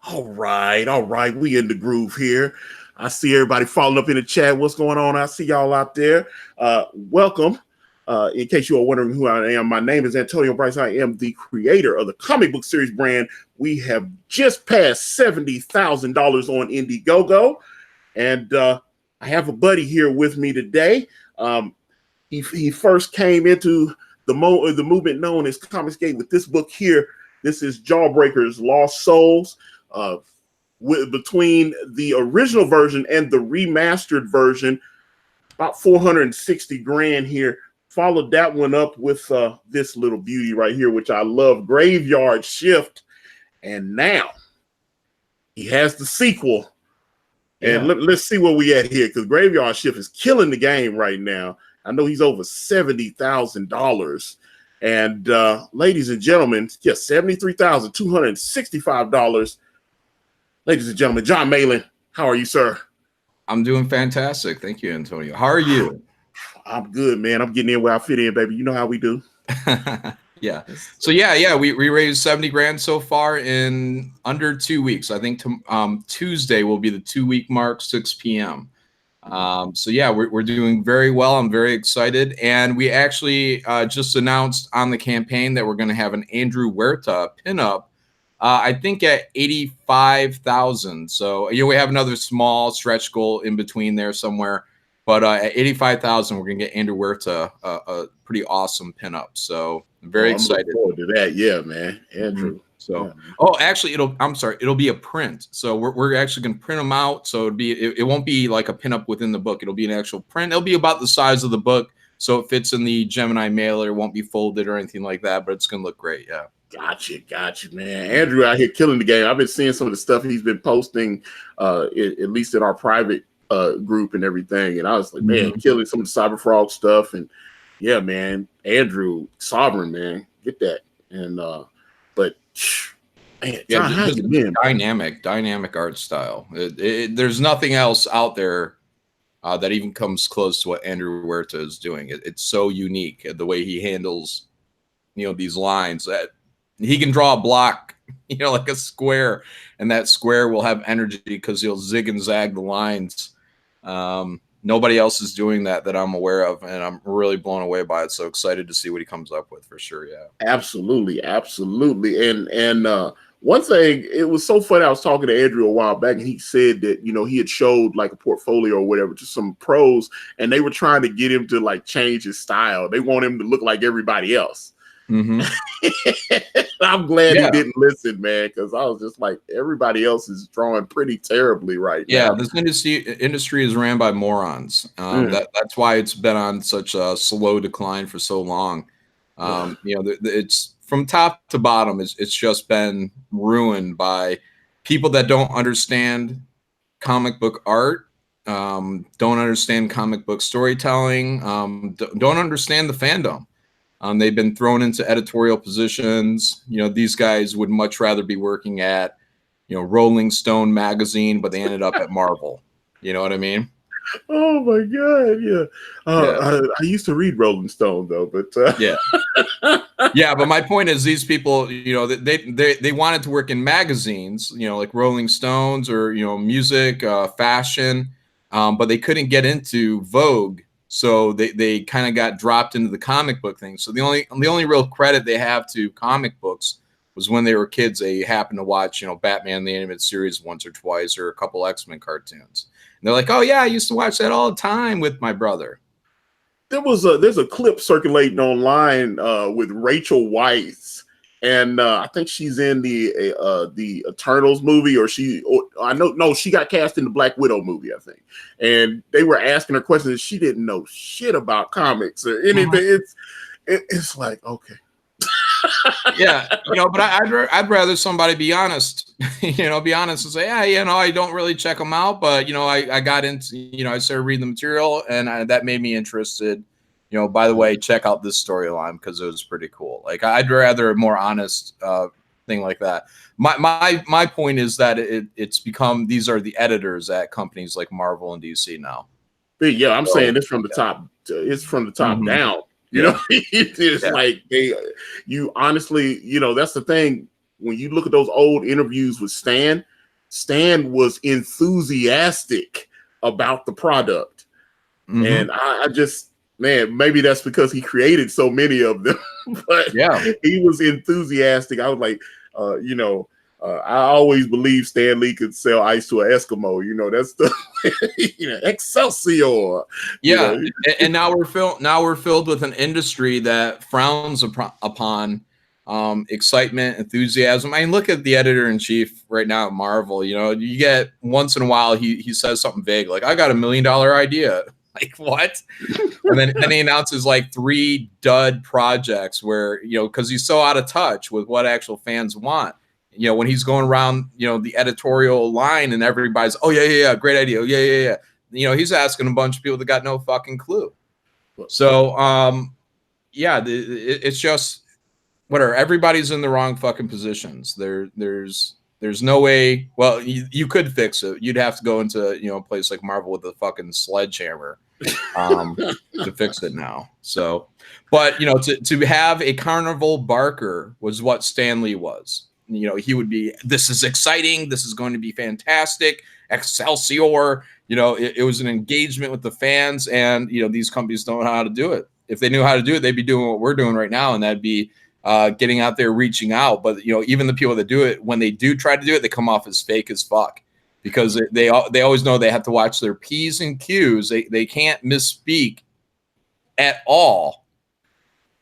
All right. We in the groove here. I see everybody following up in the chat. What's going on? I see y'all out there. Welcome. In case you are wondering who I am, my name is Antonio Bryce. I am the creator of the comic book series brand. We have just passed $70,000 on Indiegogo. And I have a buddy here with me today. He first came into the movement known as Comicsgate with this book here. This is Jawbreakers, Lost Souls. Between the original version and the remastered version, about 460 grand here. Followed that one up with this little beauty right here, which I love, Graveyard Shift. And now he has the sequel. And let's see where we at here, because Graveyard Shift is killing the game right now. I know he's over $70,000. And ladies and gentlemen, yes, $73,265. Ladies and gentlemen, Jon Malin, how are you, sir? I'm doing fantastic. Thank you, Antonio. How are you? I'm good, man. I'm getting in where I fit in, baby. You know how we do. Yeah. So we raised 70 grand so far in under 2 weeks. I think Tuesday will be the 2-week mark, 6 p.m. We're doing very well. I'm very excited. And we actually just announced on the campaign that we're going to have an Andrew Huerta pinup. I think at 85,000. So we have another small stretch goal in between there somewhere. But at 85,000, we're gonna get Andrew Huerta a pretty awesome pinup. So I'm very excited. Looking forward to that, yeah, man. Andrew. So, actually, it'll be a print. So we're actually gonna print them out. So it won't be like a pinup within the book. It'll be an actual print. It'll be about the size of the book, so it fits in the Gemini mailer. It won't be folded or anything like that. But it's gonna look great. Yeah. Gotcha, man. Andrew out here killing the game. I've been seeing some of the stuff he's been posting, at least in our private group and everything. And I was like, man, killing some of the Cyber Frog stuff. And yeah, man, Andrew, Sovereign, man, get that. And but man, just dynamic art style. There's nothing else out there that even comes close to what Andrew Huerta is doing. It's so unique, the way he handles, these lines, that he can draw a block, like a square, and that square will have energy because he'll zig and zag the lines. Nobody else is doing that I'm aware of, and I'm really blown away by it. So excited to see what he comes up with, for sure. Yeah, absolutely. And one thing, it was so funny. I was talking to Andrew a while back, and he said that he had showed like a portfolio or whatever to some pros, and they were trying to get him to like change his style. They want him to look like everybody else. Mm-hmm. I'm glad he didn't listen, man, because I was just like, everybody else is drawing pretty terribly right now. This industry is ran by morons. That's why it's been on such a slow decline for so long. It's from top to bottom. It's just been ruined by people that don't understand comic book art, don't understand comic book storytelling, don't understand the fandom. They've been thrown into editorial positions. These guys would much rather be working at, Rolling Stone magazine, but they ended up at Marvel. You know what I mean? Oh my God, yeah. I used to read Rolling Stone though, but But my point is, these people, they wanted to work in magazines, like Rolling Stones or music, fashion, but they couldn't get into Vogue. So they kind of got dropped into the comic book thing. So the only real credit they have to comic books was when they were kids. They happened to watch, Batman the Animated Series once or twice, or a couple X-Men cartoons. And they're like, oh yeah, I used to watch that all the time with my brother. There's a clip circulating online with Rachel Weisz, and I think she's in the Eternals movie, she got cast in the Black Widow movie, I think. And they were asking her questions. She didn't know shit about comics or anything. It's like, okay. But I'd rather somebody be honest, be honest and say, I don't really check them out, but I got into, I started reading the material, and that made me interested. By the way, check out this storyline because it was pretty cool. Like, I'd rather a more honest thing like that. My point is that it's become, these are the editors at companies like Marvel and DC now. Yeah, I'm saying it's from the top. It's from the top down. It's like you honestly, that's the thing. When you look at those old interviews with Stan, Stan was enthusiastic about the product. And I just, man, maybe that's because he created so many of them, but he was enthusiastic. I was like, I always believed Stan Lee could sell ice to an Eskimo. That's the Excelsior. And now we're filled with an industry that frowns upon excitement, enthusiasm. I mean, look at the editor-in-chief right now at Marvel. You get once in a while he says something vague like, I got $1 million idea. Like, what? And then he announces like 3 dud projects where, because he's so out of touch with what actual fans want. When he's going around, the editorial line and everybody's, oh, yeah, great idea. Oh, yeah. He's asking a bunch of people that got no fucking clue. So, it's just whatever. Everybody's in the wrong fucking positions. There's no way. Well, you could fix it. You'd have to go into, a place like Marvel with a fucking sledgehammer to fix it now. So, but, to have a Carnival Barker was what Stan Lee was. He would be, this is exciting. This is going to be fantastic. Excelsior. It was an engagement with the fans, and, these companies don't know how to do it. If they knew how to do it, they'd be doing what we're doing right now. And that'd be getting out there, reaching out. But, even the people that do it, when they do try to do it, they come off as fake as fuck, because they always know they have to watch their P's and Q's. They can't misspeak at all,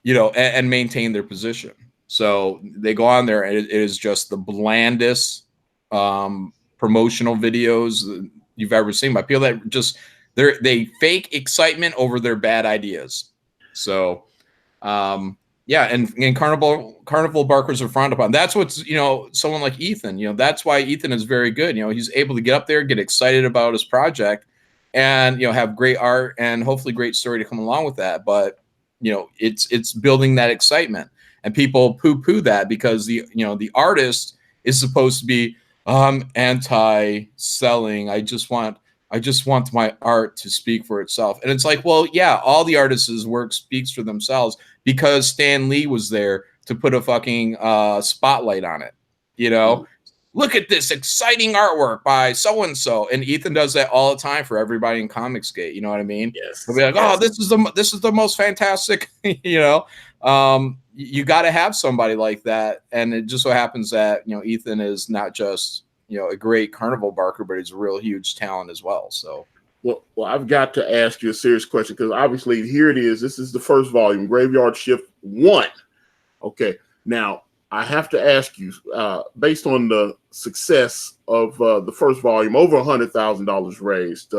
and maintain their position. So they go on there, and it is just the blandest promotional videos you've ever seen by people that just they fake excitement over their bad ideas. So and Carnival Barkers are frowned upon. That's what's, someone like Ethan, that's why Ethan is very good. He's able to get up there, get excited about his project, and, have great art and hopefully great story to come along with that. But, it's building that excitement, and people poo-poo that because the artist is supposed to be anti-selling. I just want my art to speak for itself. And it's like, well, yeah, all the artists' work speaks for themselves because Stan Lee was there to put a fucking spotlight on it. Look at this exciting artwork by so-and-so. And Ethan does that all the time for everybody in Comicsgate. You know what I mean? Yes. They'll be like, oh, this is the most fantastic, you got to have somebody like that. And it just so happens that, Ethan is not just, a great Carnival Barker, but he's a real huge talent as well. So, well, I've got to ask you a serious question, because obviously here it is. This is the first volume, Graveyard Shift 1. Okay. Now I have to ask you, based on the success of the first volume, over $100,000 raised,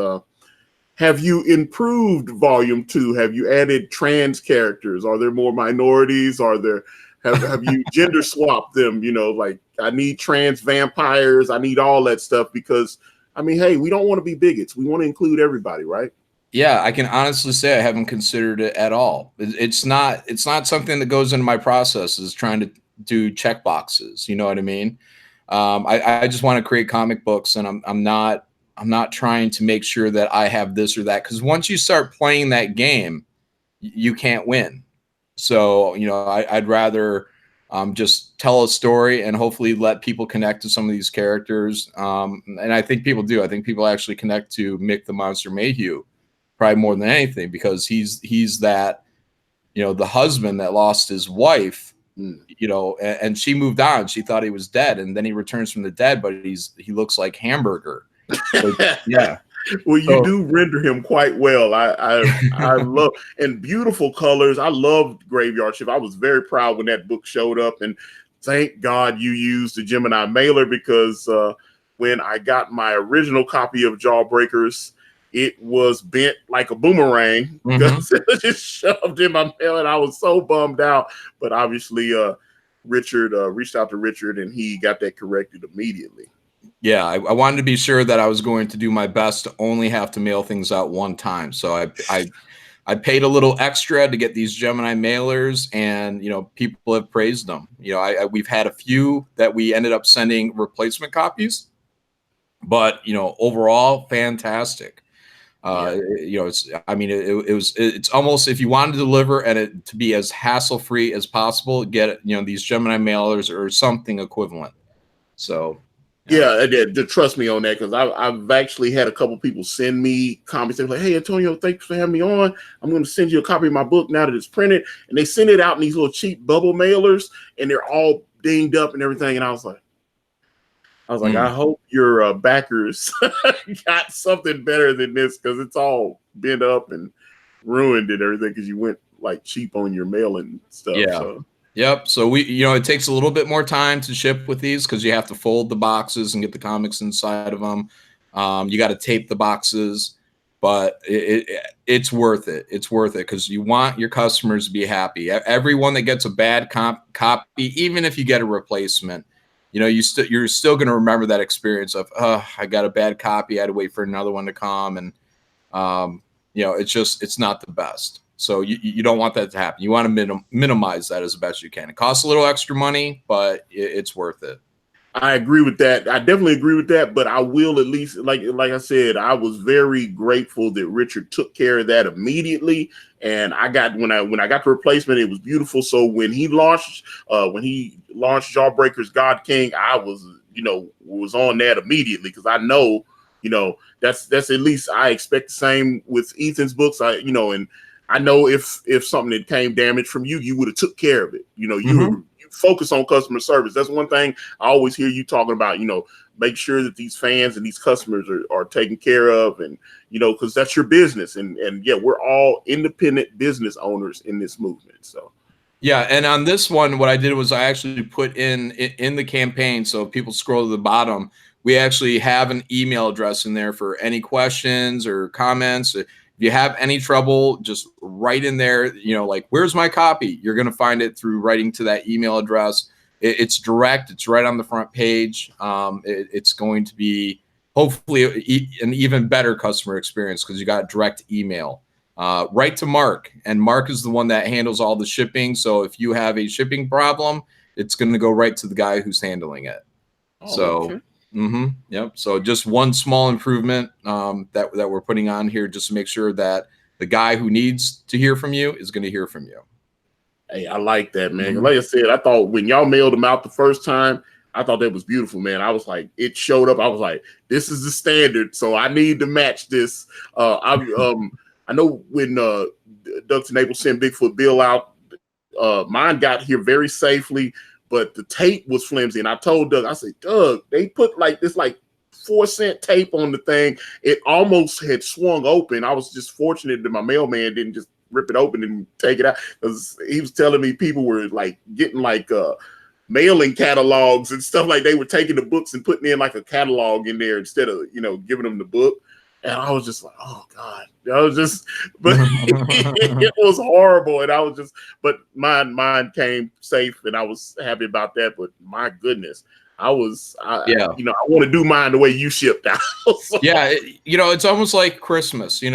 have you improved volume 2? Have you added trans characters? Are there more minorities? Have you gender swapped them? Like, I need trans vampires. I need all that stuff, because, I mean, hey, we don't want to be bigots. We want to include everybody, right? Yeah, I can honestly say I haven't considered it at all. It's not something that goes into my process, is trying to do check boxes. You know what I mean? I just want to create comic books, and I'm not trying to make sure that I have this or that, because once you start playing that game, you can't win. So, I'd rather just tell a story and hopefully let people connect to some of these characters. And I think people do. I think people actually connect to Mick the Monster Mayhew probably more than anything, because he's that, the husband that lost his wife, and she moved on. She thought he was dead, and then he returns from the dead, but he looks like Hamburger. So, yeah. Well, you do render him quite well. I love, and beautiful colors. I loved Graveyard Shift. I was very proud when that book showed up, and thank God you used the Gemini mailer, because when I got my original copy of Jawbreakers, it was bent like a boomerang because it was just shoved in my mail, and I was so bummed out. But obviously, Richard reached out to Richard, and he got that corrected immediately. Yeah, I wanted to be sure that I was going to do my best to only have to mail things out one time. So I paid a little extra to get these Gemini mailers, and people have praised them. We've had a few that we ended up sending replacement copies, but overall fantastic. It's almost, if you wanted to deliver and it to be as hassle-free as possible, get these Gemini mailers or something equivalent. So Yeah, trust me on that, because I've actually had a couple people send me comments. They're like, "Hey, Antonio, thanks for having me on. I'm going to send you a copy of my book now that it's printed." And they send it out in these little cheap bubble mailers, and they're all dinged up and everything. And I was like, I hope your backers got something better than this, because it's all bent up and ruined and everything because you went like cheap on your mailing stuff. Yeah. So. Yep. So it takes a little bit more time to ship with these because you have to fold the boxes and get the comics inside of them. You got to tape the boxes, but it's worth it. It's worth it because you want your customers to be happy. Everyone that gets a bad copy, even if you get a replacement, you're still going to remember that experience of, I got a bad copy. I had to wait for another one to come. And, it's not the best. So you don't want that to happen. You want to minimize that as best you can. It costs a little extra money, but it's worth it. I agree with that. I definitely agree with that, but I will at least, like I said, I was very grateful that Richard took care of that immediately. And I got, when I got the replacement, it was beautiful. So when he launched Jawbreakers God King, I was on that immediately, because I know, that's at least I expect the same with Ethan's books. And I know if something that came damaged from you, you would have took care of it. You focus on customer service. That's one thing I always hear you talking about, make sure that these fans and these customers are taken care of, and, because that's your business. And yeah, we're all independent business owners in this movement. So. Yeah. And on this one, what I did was I actually put in the campaign. So if people scroll to the bottom, we actually have an email address in there for any questions or comments. If you have any trouble, just write in there, like, where's my copy? You're going to find it through writing to that email address. It's direct. It's right on the front page. It's going to be hopefully an even better customer experience because you got direct email. Right to Mark. And Mark is the one that handles all the shipping. So if you have a shipping problem, it's going to go right to the guy who's handling it. Okay. Yep. So just one small improvement that we're putting on here, just to make sure that the guy who needs to hear from you is going to hear from you. Hey, I like that, man. Like I said, I thought when y'all mailed them out the first time, I thought that was beautiful, man. I was like, it showed up. I was like, this is the standard, so I need to match this. I know when Ducks and Naples sent Bigfoot Bill out, mine got here very safely, but the tape was flimsy. And I told Doug, I said, Doug, they put like this 4-cent tape on the thing. It almost had swung open. I was just fortunate that my mailman didn't just rip it open and take it out, because he was telling me people were like getting mailing catalogs and stuff, like they were taking the books and putting in like a catalog in there instead of giving them the book. And I was just like, oh God, but it was horrible. And but mine came safe, and I was happy about that. But my goodness, I want to do mine the way you shipped out. So. Yeah. It's almost like Christmas, you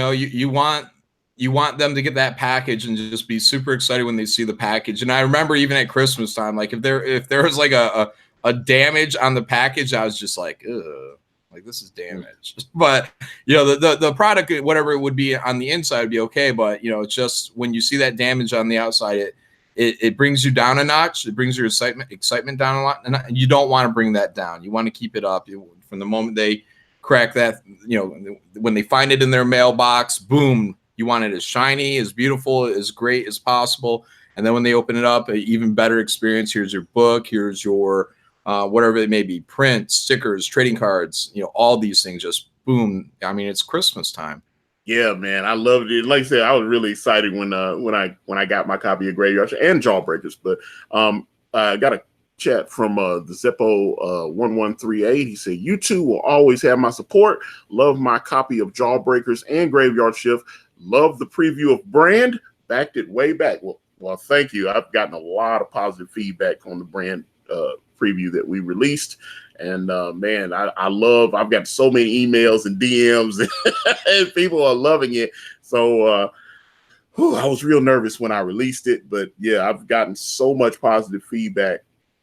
want them to get that package and just be super excited when they see the package. And I remember even at Christmas time, like if there was like a damage on the package, I was just like, ugh. Like, this is damaged. But the product, whatever it would be on the inside, would be okay. But it's just when you see that damage on the outside, it brings you down a notch. It brings your excitement down a lot, and you don't want to bring that down. You want to keep it up. From the moment they crack that, when they find it in their mailbox, boom, you want it as shiny, as beautiful, as great as possible. And then when they open it up, an even better experience. Here's your book. Here's your whatever it may be, prints, stickers, trading cards, all these things, just boom. I mean, it's Christmas time. Yeah, man, I loved it. Like I said, I was really excited when I got my copy of Graveyard and Jawbreakers. But I got a chat from the Zeppo 1138. He said, "You two will always have my support. Love my copy of Jawbreakers and Graveyard Shift. Love the preview of Brand. Backed it way back." Well, thank you. I've gotten a lot of positive feedback on the Brand preview that we released, and man, I've got so many emails and DMs and people are loving it. So I was real nervous when I released it, but yeah, I've gotten so much positive feedback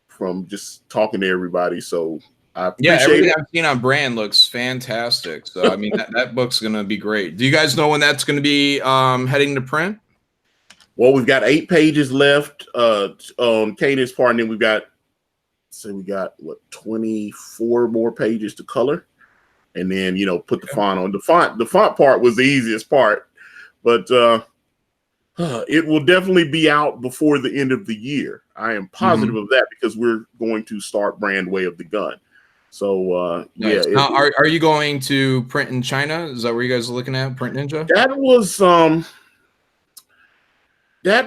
from just talking to everybody. So I appreciate everything it. I've seen on Brand looks fantastic. So I mean, that book's gonna be great. Do you guys know when that's gonna be heading to print? Well, we've got 8 pages left on Cadence part, and then we've got say we got what 24 more pages to color, and then put the font on. The font part was the easiest part, but it will definitely be out before the end of the year. I am positive of that because we're going to start brand Way of the Gun. So nice. Now, are you going to print in China? Is that where you guys are looking at, Print Ninja? That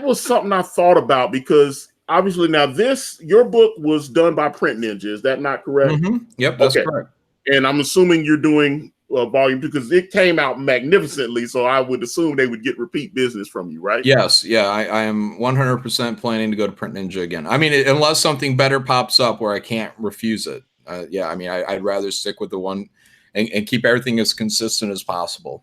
was something I thought about, because obviously now your book was done by Print Ninja. Is that not correct? Yep, that's correct. And I'm assuming you're doing volume 2 because it came out magnificently. So I would assume they would get repeat business from you, right? Yes. Yeah, I am 100% planning to go to Print Ninja again. I mean, unless something better pops up where I can't refuse it. Yeah, I mean, I'd rather stick with the one and keep everything as consistent as possible.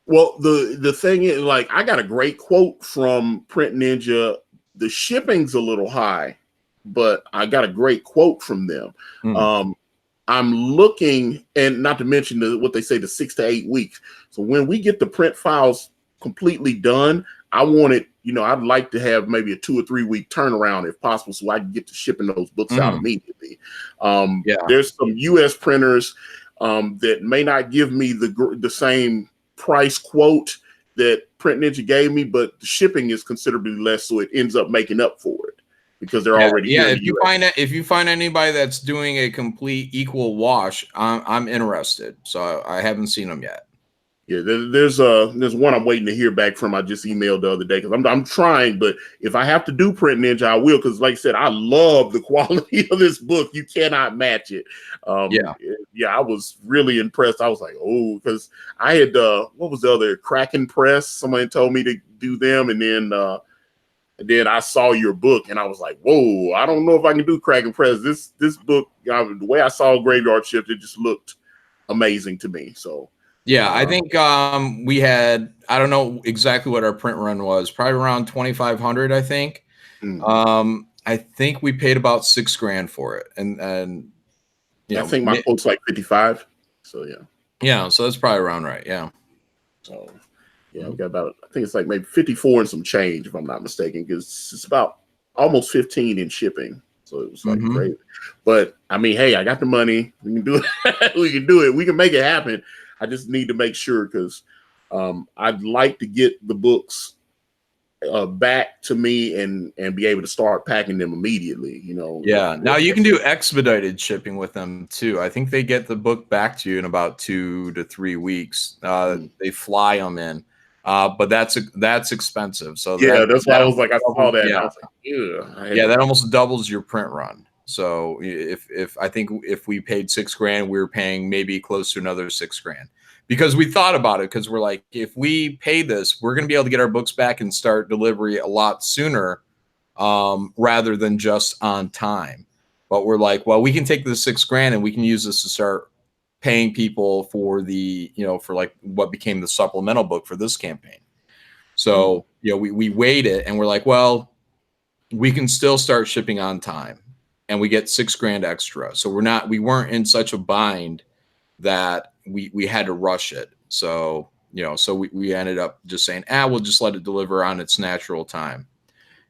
Well, the thing is, like, I got a great quote from Print Ninja. The shipping's a little high, but I got a great quote from them. I'm looking, and not to mention what they say, the 6 to 8 weeks. So when we get the print files completely done, I want it, I'd like to have maybe a 2 or 3 week turnaround if possible, so I can get to shipping those books out immediately. There's some US printers that may not give me the same price quote that Print Ninja gave me, but the shipping is considerably less, so it ends up making up for it because they're already here. If you find anybody that's doing a complete equal wash, I'm interested. So I haven't seen them yet. Yeah, there's one I'm waiting to hear back from. I just emailed the other day because I'm trying, but if I have to do Print Ninja, I will, because like I said, I love the quality of this book. You cannot match it. I was really impressed. I was like, oh, because I had what was the other, Kraken Press? Somebody told me to do them, and then I saw your book and I was like, whoa, I don't know if I can do Kraken Press. This book, the way I saw Graveyard Shift, it just looked amazing to me. So. Yeah, I think we had, I don't know exactly what our print run was, probably around 2,500, I think. I think we paid about $6,000 for it. And I think my quote's like 55. So yeah. Yeah, so that's probably around right. Yeah. So yeah, we got about, I think it's like maybe 54 and some change, if I'm not mistaken, because it's about almost 15 in shipping. So it was like great. But I mean, hey, I got the money. We can do it. We can do it. We can make it happen. I just need to make sure, because I'd like to get the books back to me and be able to start packing them immediately. Yeah. Now you can do expedited shipping with them too. I think they get the book back to you in about 2 to 3 weeks. They fly them in, but that's expensive. So that's why I was like, I saw that. Yeah. I was like, that almost doubles your print run. So if I think if we paid $6,000, we were paying maybe close to another $6,000, because we thought about it, because we're like, if we pay this, we're going to be able to get our books back and start delivery a lot sooner, rather than just on time. But we're like, well, we can take the $6,000 and we can use this to start paying people for for like what became the supplemental book for this campaign. So, we weighed it and we're like, well, we can still start shipping on time, and we get $6,000 extra. So we weren't in such a bind that we had to rush it. So, so we ended up just saying, we'll just let it deliver on its natural time.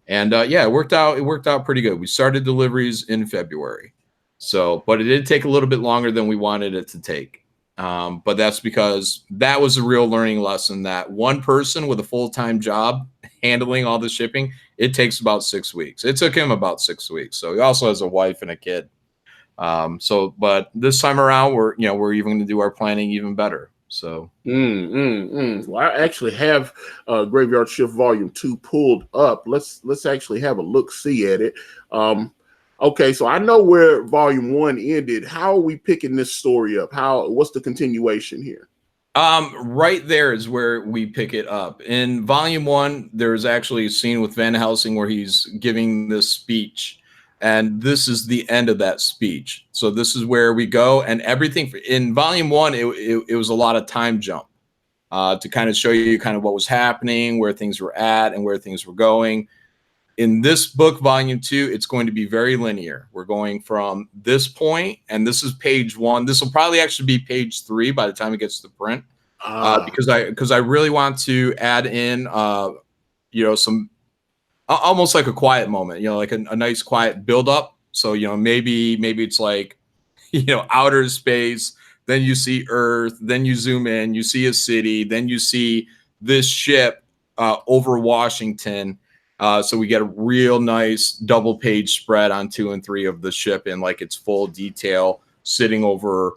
And it worked out pretty good. We started deliveries in February. So, but it did take a little bit longer than we wanted it to take. But that's because that was a real learning lesson, that one person with a full-time job handling all the shipping, it takes about 6 weeks. It took him about 6 weeks. So he also has a wife and a kid. But this time around, we're even going to do our planning even better. So, Well, I actually have Graveyard Shift Volume 2 pulled up. Let's actually have a look-see at it. Okay, so I know where Volume 1 ended. How are we picking this story up? What's the continuation here? Right there is where we pick it up. In Volume 1, there's actually a scene with Van Helsing where he's giving this speech, and this is the end of that speech. So this is where we go, and everything in Volume 1, it was a lot of time jump to kind of show you kind of what was happening, where things were at, and where things were going. In this book, Volume 2, it's going to be very linear. We're going from this point, and this is page 1. This will probably actually be page 3 by the time it gets to print, because I really want to add in, some almost like a quiet moment, like a nice quiet build up, So, maybe it's like, outer space, then you see Earth, then you zoom in, you see a city, then you see this ship over Washington. So we get a real nice double page spread on 2 and 3 of the ship in like its full detail sitting over,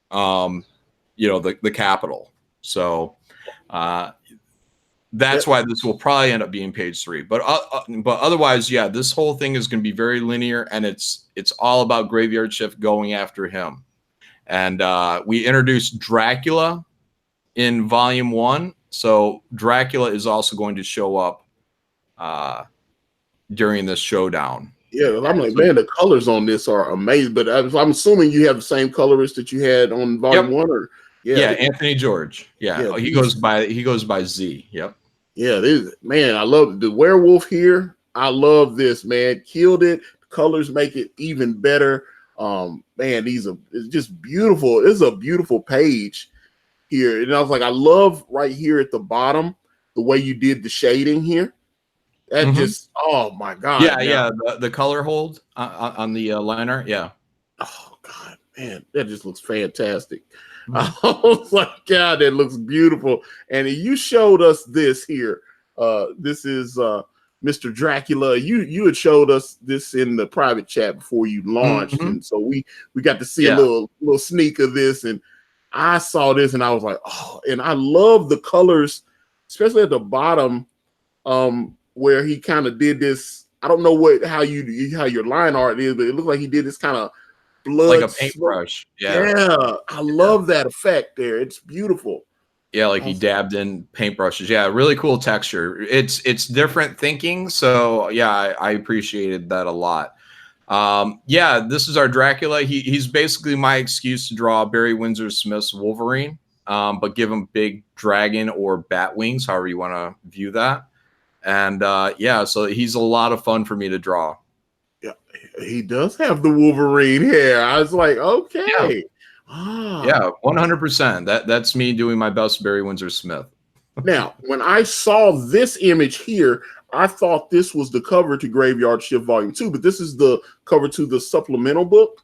the Capitol. So that's why this will probably end up being page 3. But otherwise, yeah, this whole thing is going to be very linear, and it's all about Graveyard Shift going after him. And we introduced Dracula in volume 1. So Dracula is also going to show up during this showdown. Yeah, I'm like, man, the colors on this are amazing. But I'm assuming you have the same colorist that you had on volume 1, or yeah, Anthony George. Yeah, he goes by Z. Yep. Yeah, man, I love the werewolf here. I love this, man. Killed it. Colors make it even better. Man, it's just beautiful. This is a beautiful page here. And I was like, I love right here at the bottom the way you did the shading here. That just, oh my God. Yeah. The color hold on the liner. Yeah. Oh God, man, that just looks fantastic. I was like, God, that looks beautiful. And you showed us this here. This is Mr. Dracula. You had showed us this in the private chat before you launched, and so we got to see a little sneak of this. And I saw this, and I was like, oh, and I love the colors, especially at the bottom, where he kind of did this. I don't know how your line art is, but it looked like he did this kind of blood, like a paintbrush. Yeah, I love that effect there. It's beautiful. Yeah, like he dabbed in paintbrushes. Yeah, really cool texture. It's different thinking. So yeah, I appreciated that a lot. Yeah, this is our Dracula. He's basically my excuse to draw Barry Windsor Smith's Wolverine, but give him big dragon or bat wings, however you want to view that. And yeah, so he's a lot of fun for me to draw. Yeah, he does have the Wolverine hair. I was like, okay. Yeah, 100%. That's me doing my best Barry Windsor Smith. Now, when I saw this image here, I thought this was the cover to Graveyard Shift Volume 2, but this is the cover to the supplemental book.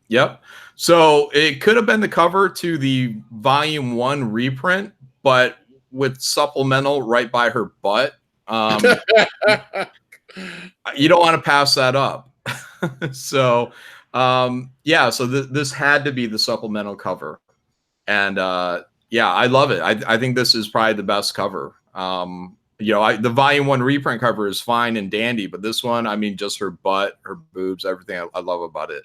Yep. So it could have been the cover to the Volume 1 reprint, but with supplemental right by her butt. You don't want to pass that up. So yeah, so this had to be the supplemental cover. And yeah, I love it. I think this is probably the best cover. The Volume 1 reprint cover is fine and dandy, but this one, I mean, just her butt, her boobs, everything I love about it.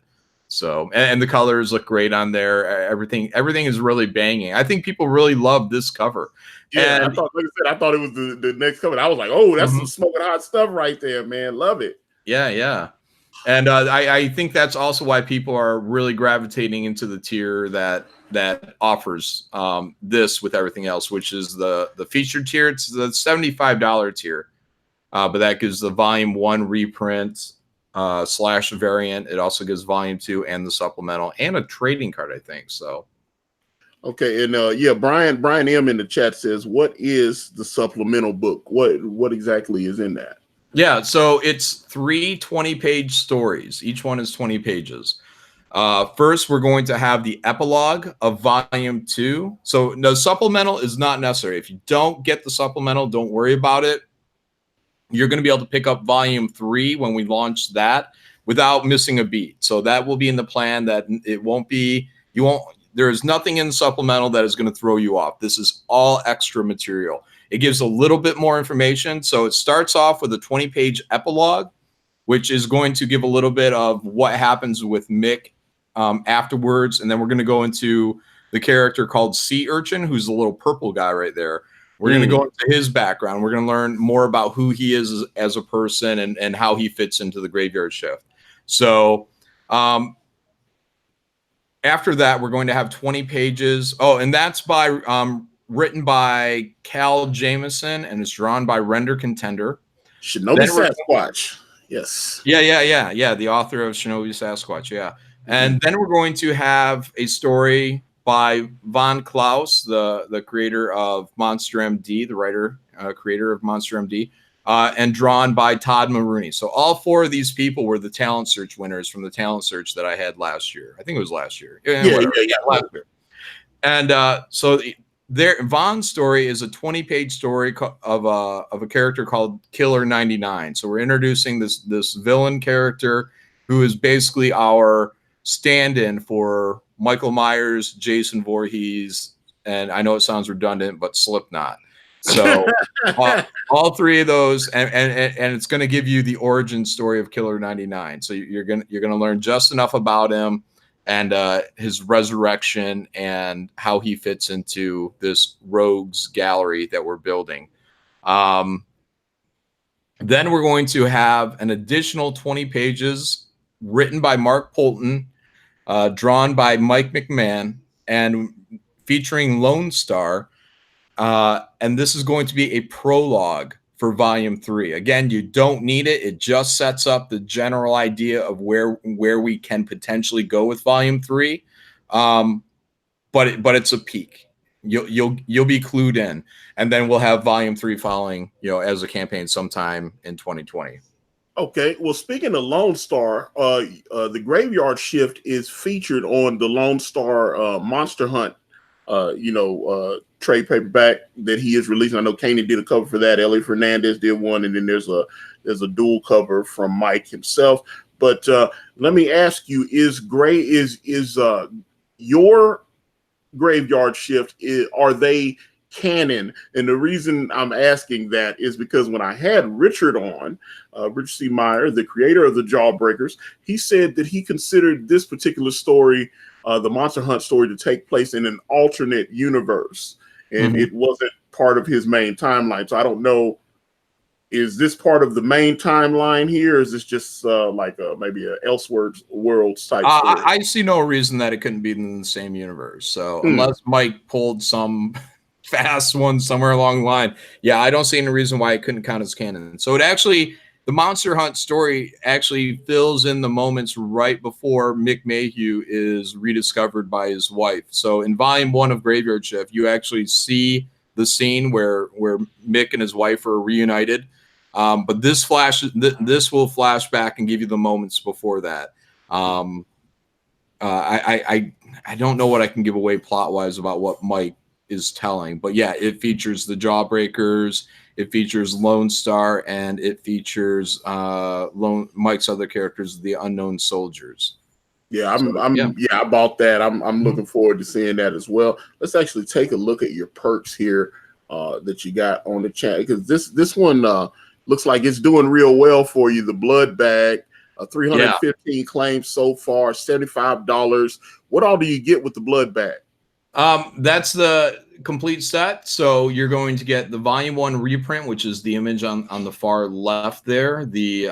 So, and the colors look great on there. Everything is really banging. I think people really love this cover. Yeah, and like I said, I thought it was the next cover. I was like, oh, that's some smoking hot stuff right there, man. Love it. Yeah. And I think that's also why people are really gravitating into the tier that offers this with everything else, which is the featured tier. It's the $75 tier, but that gives the Volume 1 reprint / variant. It also gives Volume 2 and the supplemental and a trading card, I think. So. Okay, and yeah, Brian M in the chat says, "What is the supplemental book? What exactly is in that?" Yeah, so it's 3 20-page stories. Each one is 20 pages. First, we're going to have the epilogue of Volume 2. So the supplemental is not necessary. If you don't get the supplemental, don't worry about it. You're going to be able to pick up Volume 3 when we launch that without missing a beat. So that will be in the plan. That it won't be. There is nothing in the supplemental that is going to throw you off. This is all extra material. It gives a little bit more information. So it starts off with a 20-page epilogue, which is going to give a little bit of what happens with Mick afterwards. And then we're going to go into the character called Sea Urchin, who's the little purple guy right there. We're going to go into his background. We're going to learn more about who he is as a person and how he fits into the Graveyard Shift. So after that, we're going to have 20 pages. Oh, and that's written by Cal Jameson, and it's drawn by Render Contender. Shinobi Sasquatch. Yes. Yeah. The author of Shinobi Sasquatch. Yeah. And then we're going to have a story by Von Klaus, the creator of Monster MD, the writer, creator of Monster MD. and drawn by Todd Maroney. So all 4 of these people were the talent search winners from the talent search that I had last year. I think it was last year. Whatever. Last year. And so Von's story is a 20-page story of a character called Killer 99. So we're introducing this villain character who is basically our stand-in for Michael Myers, Jason Voorhees, and I know it sounds redundant, but Slipknot. So all 3 of those, and it's going to give you the origin story of Killer 99. So you're gonna learn just enough about him and his resurrection and how he fits into this rogues gallery that we're building. Then we're going to have an additional 20 pages written by Mark Polton, drawn by Mike McMahon, and featuring Lone Star. And this is going to be a prologue for Volume 3. Again, you don't need it. It just sets up the general idea of where we can potentially go with Volume 3. But it's a peak. You'll be clued in, and then we'll have Volume 3 following, as a campaign sometime in 2020. Okay. Well, speaking of Lone Star, the Graveyard Shift is featured on the Lone Star Monster Hunt, trade paperback that he is releasing. I know Kanan did a cover for that. Ellie Fernandez did one, and then there's a dual cover from Mike himself. But let me ask you: is your Graveyard Shift, are they canon? And the reason I'm asking that is because when I had Richard on, Richard C. Meyer, the creator of the Jawbreakers, he said that he considered this particular story, the Monster Hunt story, to take place in an alternate universe, and it wasn't part of his main timeline. So I don't know, is this part of the main timeline here? Or is this just maybe a Elseworlds type story? I see no reason that it couldn't be in the same universe. So unless Mike pulled some fast one somewhere along the line, I don't see any reason why it couldn't count as canon. So the Monster Hunt story actually fills in the moments right before Mick Mayhew is rediscovered by his wife. So in Volume 1 of Graveyard Shift, you actually see the scene where Mick and his wife are reunited. But this will flash back and give you the moments before that. I don't know what I can give away plot wise about what Mike is telling, but it features the Jawbreakers, it features Lone Star, and it features Mike's other characters, the Unknown Soldiers. I bought that. I'm looking forward to seeing that as well. Let's actually take a look at your perks here that you got on the chat, because this one looks like it's doing real well for you. The Blood Bag, 315 claims so far, $75. What all do you get with the Blood Bag? That's the complete set. So you're going to get the Volume 1 reprint, which is the image on the far left there, the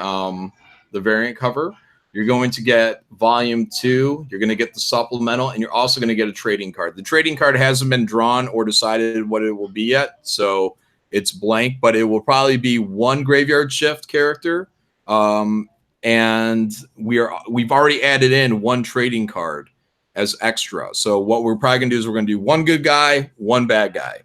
variant cover. You're going to get Volume 2. You're going to get the supplemental, and you're also going to get a trading card. The trading card hasn't been drawn or decided what it will be yet, so it's blank, but it will probably be one Graveyard Shift character. And we've already added in one trading card as extra. So what we're probably going to do is we're going to do one good guy, one bad guy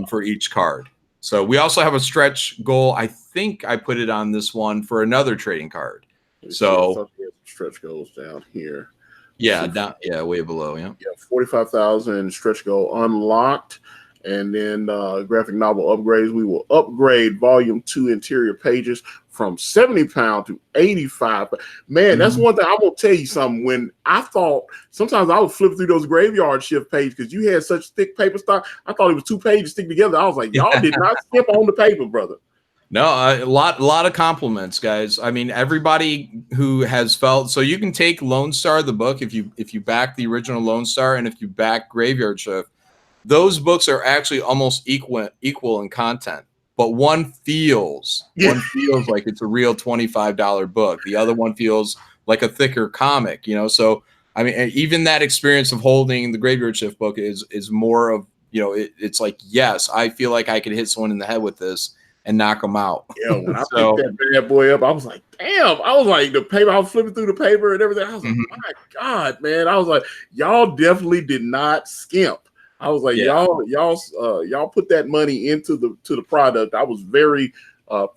for each card. So we also have a stretch goal. I think I put it on this one for another trading card. So stretch goals down here. Way below. Yeah, 45,000 stretch goal unlocked. And then graphic novel upgrades. We will upgrade Volume 2 interior pages from 70 pounds to 85. Man, that's one thing. I'm going to tell you something. When I thought, sometimes I would flip through those Graveyard Shift pages because you had such thick paper stock. I thought it was 2 pages stick together. I was like, y'all did not skip on the paper, brother. No, a lot of compliments, guys. I mean, everybody who has felt, so you can take Lone Star, the book, if you back the original Lone Star, and if you back Graveyard Shift, those books are actually almost equal in content, but one feels like it's a real $25 book. The other one feels like a thicker comic, So I mean, even that experience of holding the Graveyard Shift book is more of, it's like, yes, I feel like I could hit someone in the head with this and knock them out. Yeah, when I picked that bad boy up, I was like, damn. I was like, the paper, I was flipping through the paper and everything. I was like, my God, man. I was like, y'all definitely did not skimp. I was like, y'all put that money into the product. I was very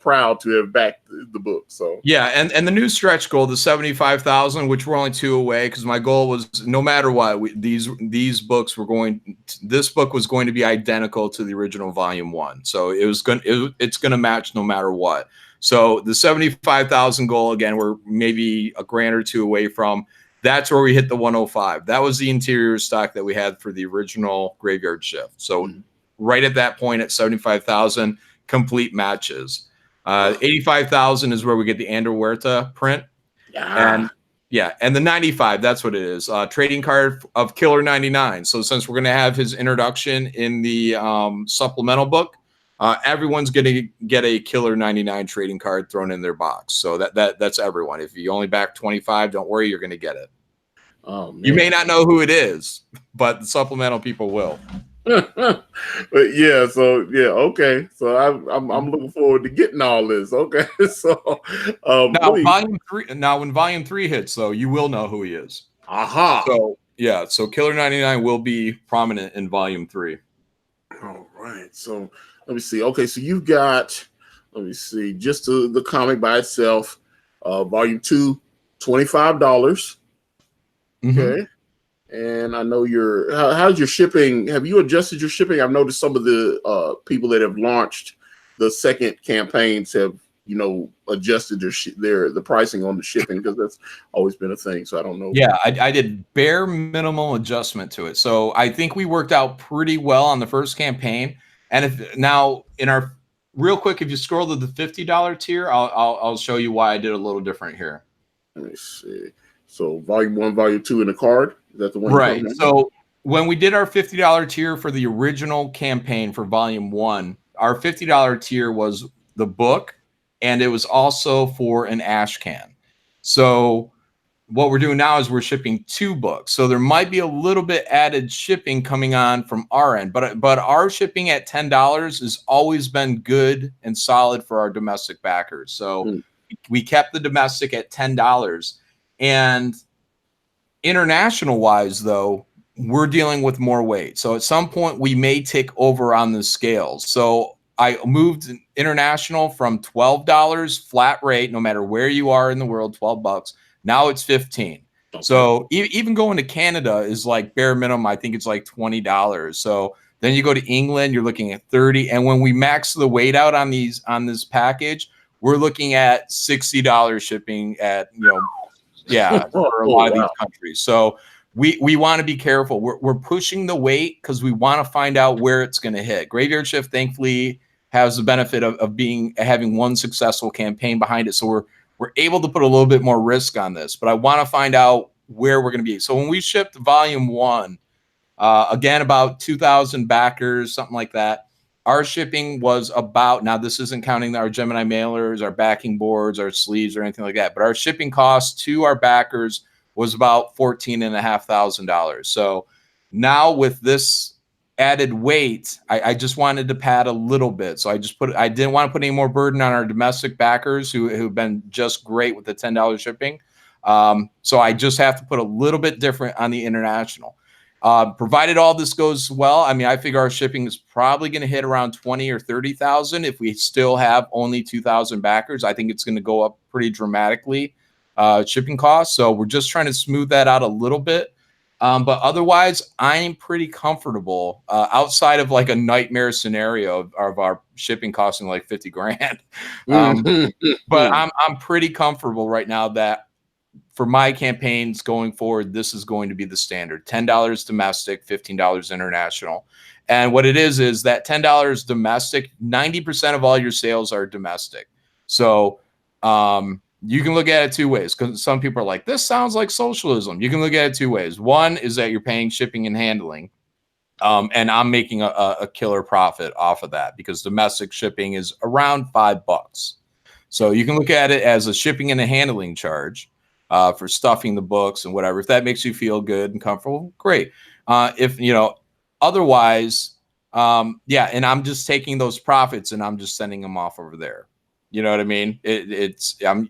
proud to have backed the book. So yeah, and the new stretch goal, the 75,000, which we're only 2 away, because my goal was no matter what, these books were going. This book was going to be identical to the original volume 1, so it's going to match no matter what. So the 75,000 goal, again, we're maybe a grand or 2 away from. That's where we hit the 105. That was the interior stock that we had for the original Graveyard Shift. So right at that point at 75,000, complete matches. 85,000 is where we get the Ander Huerta print. And the 95, that's what it is. Trading card of Killer 99. So since we're going to have his introduction in the supplemental book, everyone's going to get a Killer 99 trading card thrown in their box. So that's everyone. If you only back 25, don't worry, you're going to get it. Oh, man. You may not know who it is, but the supplemental people will. But yeah, so yeah, okay. So I'm looking forward to getting all this. Okay, so now volume 3. Now when volume 3 hits, though, you will know who he is. Aha. So yeah, so Killer 99 will be prominent in volume 3. All right. So let me see. Okay, so you've got, let me see, just the comic by itself, volume 2, $25. Okay. And I know how's your shipping? Have you adjusted your shipping? I've noticed some of the people that have launched the second campaigns have, adjusted the pricing on the shipping, because that's always been a thing. So I don't know. Yeah, I did bare minimal adjustment to it. So I think we worked out pretty well on the first campaign. And if real quick, if you scroll to the $50 tier, I'll show you why I did a little different here. Let me see. So volume 1, volume 2 in the card. Is that the one? Right. So when we did our $50 tier for the original campaign for volume 1, our $50 tier was the book, and it was also for an ash can. So what we're doing now is we're shipping 2 books. So there might be a little bit added shipping coming on from our end, but our shipping at $10 has always been good and solid for our domestic backers. So we kept the domestic at $10. And international wise, though, we're dealing with more weight. So at some point we may tick over on the scales. So I moved international from $12 flat rate, no matter where you are in the world, $12. Now it's $15. Okay. So even going to Canada is like bare minimum. I think it's like $20. So then you go to England, you're looking at $30. And when we max the weight out on this package, we're looking at $60 shipping at, for a lot of these countries. So we want to be careful. We're pushing the weight because we want to find out where it's going to hit. Graveyard Shift, thankfully, has the benefit of having one successful campaign behind it. So we're able to put a little bit more risk on this, but I want to find out where we're going to be. So when we shipped volume 1, again, about 2,000 backers, something like that, our shipping was about, now this isn't counting our Gemini mailers, our backing boards, our sleeves, or anything like that, but our shipping cost to our backers was about $14,500. So now with this added weight, I just wanted to pad a little bit. So I didn't want to put any more burden on our domestic backers who've been just great with the $10 shipping. So I just have to put a little bit different on the international. Provided all this goes well, I mean, I figure our shipping is probably going to hit around 20 or 30,000. If we still have only 2,000 backers, I think it's going to go up pretty dramatically, shipping costs. So we're just trying to smooth that out a little bit. But otherwise, I'm pretty comfortable outside of like a nightmare scenario of our shipping costing like 50 grand. But I'm pretty comfortable right now that for my campaigns going forward, this is going to be the standard: $10 domestic, $15 international. And what it is that $10 domestic, 90% of all your sales are domestic. So you can look at it 2 ways, because some people are like, this sounds like socialism. You can look at it 2 ways. One is that you're paying shipping and handling. And I'm making a killer profit off of that because domestic shipping is around $5. So you can look at it as a shipping and a handling charge for stuffing the books and whatever. If that makes you feel good and comfortable, great. Otherwise, and I'm just taking those profits and I'm just sending them off over there. You know what I mean?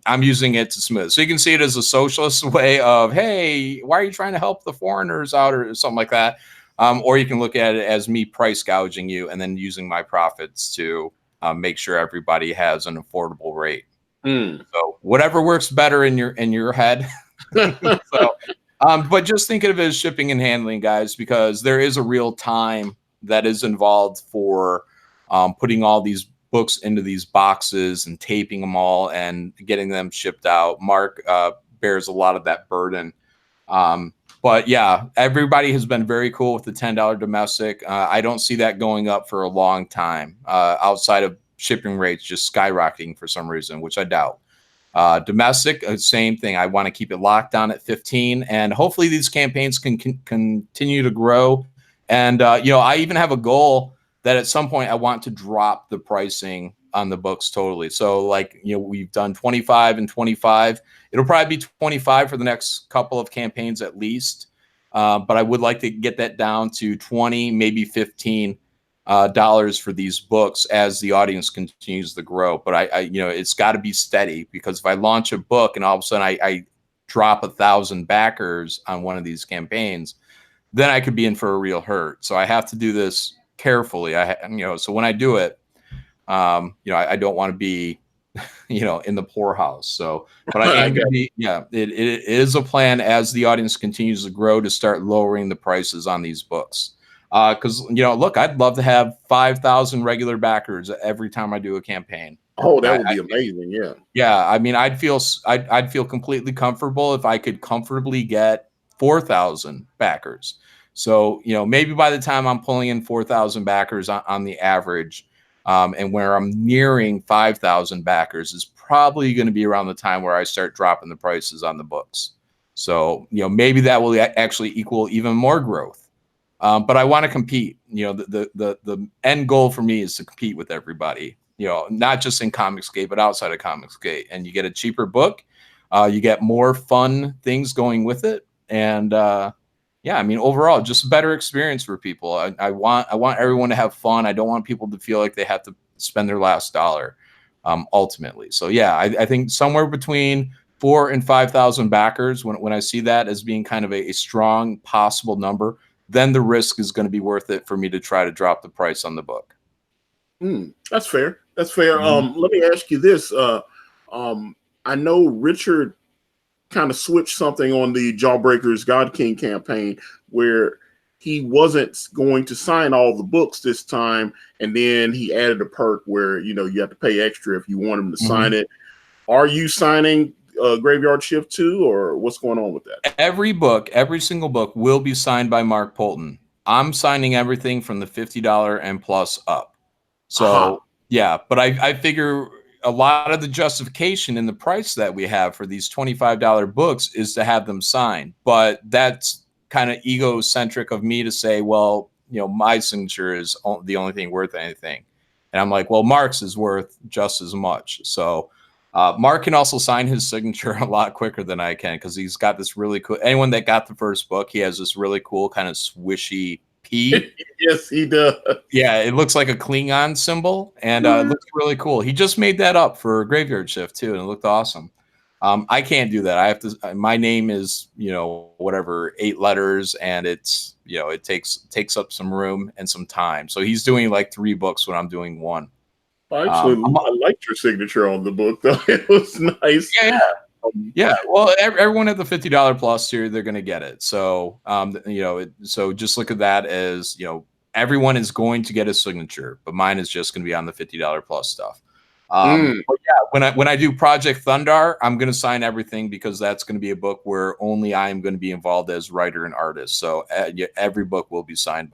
I'm using it to smooth. So you can see it as a socialist way of, hey, why are you trying to help the foreigners out or something like that? Or you can look at it as me price gouging you and then using my profits to make sure everybody has an affordable rate. Mm. So whatever works better in your head. So, but just think of it as shipping and handling, guys, because there is a real time that is involved for putting all these books into these boxes and taping them all and getting them shipped out. Mark bears a lot of that burden. But yeah, everybody has been very cool with the $10 domestic. I don't see that going up for a long time outside of shipping rates just skyrocketing for some reason, which I doubt. Domestic, same thing. I want to keep it locked down at 15, and hopefully these campaigns can continue to grow. And I even have a goal that at some point I want to drop the pricing on the books totally. So we've done 25 and 25. It'll probably be 25 for the next couple of campaigns at least. But I would like to get that down to 20, maybe 15 dollars for these books as the audience continues to grow. But I it's got to be steady, because if I launch a book and all of a sudden I drop 1,000 backers on one of these campaigns, then I could be in for a real hurt. So I have to do this carefully. So when I do it, I don't want to be, in the poorhouse. So, but I am going to be, it is a plan as the audience continues to grow to start lowering the prices on these books. Because look, I'd love to have 5,000 regular backers every time I do a campaign. Oh, that would be amazing. Yeah. I mean, I'd feel completely comfortable if I could comfortably get 4,000 backers. So maybe by the time I'm pulling in 4,000 backers on the average, and where I'm nearing 5,000 backers is probably going to be around the time where I start dropping the prices on the books. So maybe that will actually equal even more growth. But I want to compete. The end goal for me is to compete with everybody, not just in Comicsgate, but outside of Comicsgate. And you get a cheaper book, you get more fun things going with it. And overall, just a better experience for people. I want everyone to have fun. I don't want people to feel like they have to spend their last dollar, ultimately. So yeah, I think somewhere between 4,000 and 5,000 backers, when I see that as being kind of a strong possible number, then the risk is going to be worth it for me to try to drop the price on the book. That's fair. That's fair. Mm-hmm. Let me ask you this. I know Richard kind of switched something on the Jawbreakers God King campaign where he wasn't going to sign all the books this time. And then he added a perk where, you have to pay extra if you want him to sign it. Are you signing Graveyard Shift too, or what's going on with that? Every single book will be signed by Mark Polton. I'm signing everything from the $50 and plus up. So yeah, but I figure a lot of the justification in the price that we have for these $25 books is to have them signed. But that's kind of egocentric of me to say, well, my signature is the only thing worth anything. And I'm like, well, Mark's is worth just as much. So Mark can also sign his signature a lot quicker than I can, because he's got this really cool. Anyone that got the first book, he has this really cool kind of swishy P. Yes, he does. Yeah, it looks like a Klingon symbol, and it looks really cool. He just made that up for Graveyard Shift too, and it looked awesome. I can't do that. I have to. My name is 8 letters, and it's it takes up some room and some time. So he's doing like 3 books when I'm doing 1. Actually, I liked your signature on the book, though. It was nice. Yeah. Well, everyone at the $50 plus tier, they're going to get it. So, so just look at that as, everyone is going to get a signature, but mine is just going to be on the $50 plus stuff. But yeah, when I do Project Thundar, I'm going to sign everything, because that's going to be a book where only I am going to be involved as writer and artist. So every book will be signed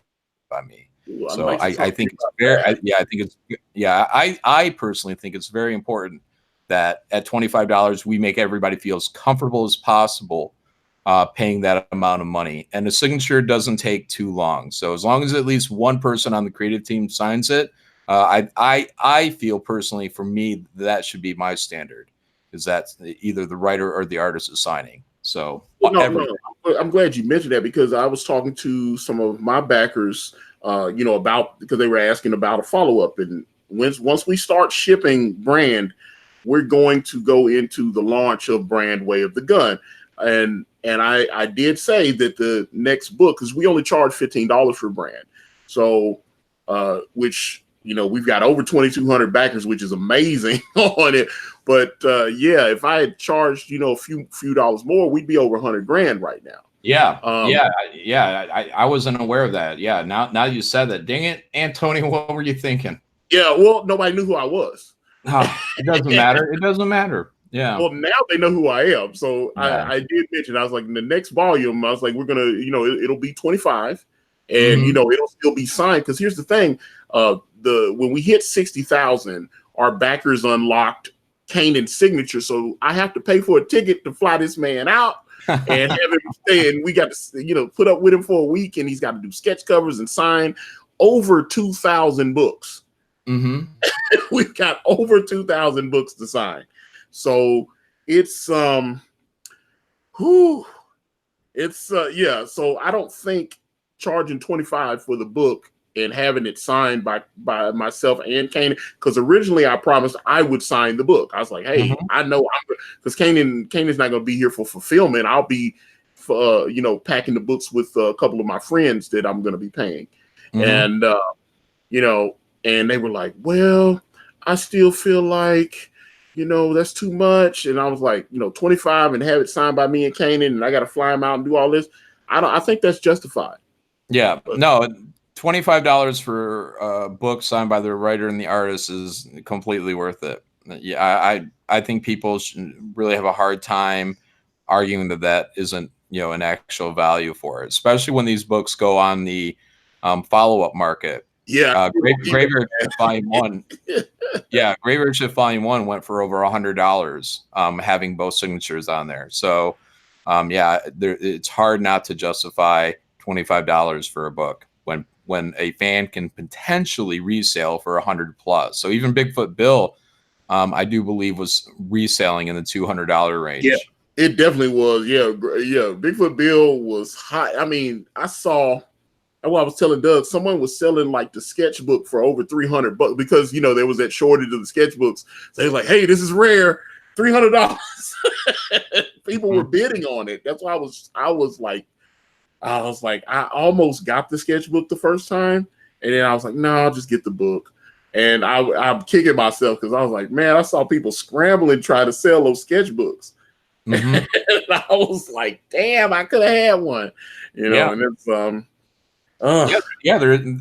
by me. So I think it's very, I personally think it's very important that at $25, we make everybody feel as comfortable as possible paying that amount of money. And the signature doesn't take too long. So as long as at least one person on the creative team signs it, I feel personally, for me, that should be my standard, is that either the writer or the artist is signing. So I'm glad you mentioned that, because I was talking to some of my backers because they were asking about a follow-up. And once we start shipping Brand, we're going to go into the launch of Brand Way of the Gun. And I did say that the next book, because we only charge $15 for Brand. So, which we've got over 2,200 backers, which is amazing on it. But yeah, if I had charged, a few dollars more, we'd be over 100 grand right now. Yeah. I wasn't aware of that. Yeah. Now you said that. Dang it, Antonio, what were you thinking? Yeah. Well, nobody knew who I was. It doesn't matter. It doesn't matter. Yeah. Well, now they know who I am. So yeah. I did mention, I was like, in the next volume, I was like, we're going to, it'll be 25 and, it'll still be signed. Because here's the thing. When we hit 60,000, our backers unlocked Kanan's signature. So I have to pay for a ticket to fly this man out and have him stay. And we got to, put up with him for a week, and he's got to do sketch covers and sign over 2,000 books. We've got over 2,000 books to sign. So it's yeah. So I don't think charging 25 for the book and having it signed by myself and Kanan, because originally I promised I would sign the book. I was like, hey, I know, because Kanan's not going to be here for fulfillment. I'll be, packing the books with a couple of my friends that I'm going to be paying, and and they were like, well, I still feel like, that's too much. And I was like, 25 and have it signed by me and Kanan, and I got to fly him out and do all this. I think that's justified. Yeah, but no, $25 for a book signed by the writer and the artist is completely worth it. Yeah, I think people should really have a hard time arguing that isn't, an actual value for it, especially when these books go on the follow-up market. Yeah, Graveyard Shift Volume 1. Yeah, Graveyard Shift Volume 1 went for over $100, having both signatures on there. So, it's hard not to justify $25 for a book when a fan can potentially resale for $100+. So even Bigfoot Bill, I do believe, was reselling in the $200 range. Yeah, it definitely was. Yeah. Bigfoot Bill was high. I mean, I was telling Doug, someone was selling like the sketchbook for over $300 because there was that shortage of the sketchbooks. So they was like, hey, this is rare, $300. People were bidding on it. That's why I was like, I almost got the sketchbook the first time, and then I was like, no, I'll just get the book. And I'm kicking myself because I was like, man, I saw people scrambling trying to sell those sketchbooks. And I was like, damn, I could have had one, and it's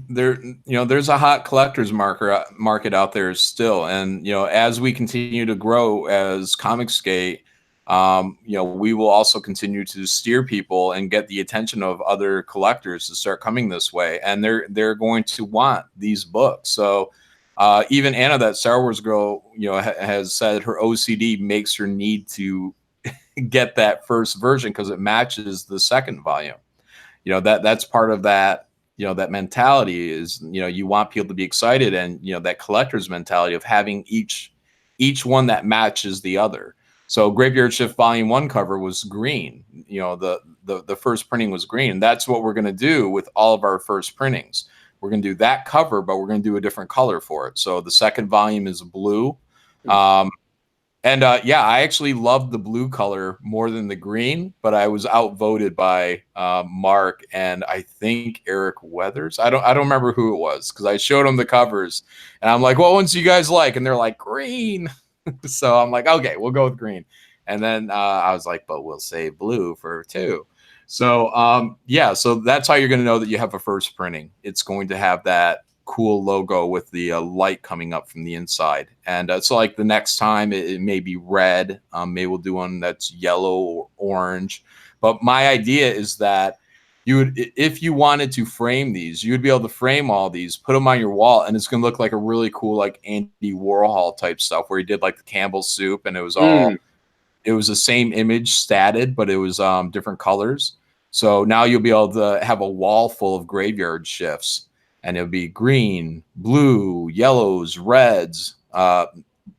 there's a hot collector's market out there still, and as we continue to grow as Comicsgate, we will also continue to steer people and get the attention of other collectors to start coming this way, and they're going to want these books. So even Anna, that Star Wars girl, has said her OCD makes her need to get that first version because it matches the second volume. That's part of that. That mentality is, you want people to be excited, and that collector's mentality of having each one that matches the other. So Graveyard Shift Volume 1 cover was green. The first printing was green. And that's what we're going to do with all of our first printings. We're going to do that cover, but we're going to do a different color for it. So the second volume is blue. I actually loved the blue color more than the green, but I was outvoted by Mark and I think Eric Weathers. I don't remember who it was because I showed them the covers and I'm like, what ones do you guys like? And they're like, green. So I'm like, okay, we'll go with green. And then I was like, but we'll save blue for 2. So so that's how you're going to know that you have a first printing. It's going to have that cool logo with the light coming up from the inside. And so like the next time it may be red, maybe we'll do one that's yellow or orange. But my idea is that you would, if you wanted to frame these, you would be able to frame all these, put them on your wall, and it's going to look like a really cool, like Andy Warhol type stuff where he did like the Campbell's soup, and it was it was the same image statted, but it was different colors. So now you'll be able to have a wall full of graveyard shifts, and it'll be green, blue, yellows, reds,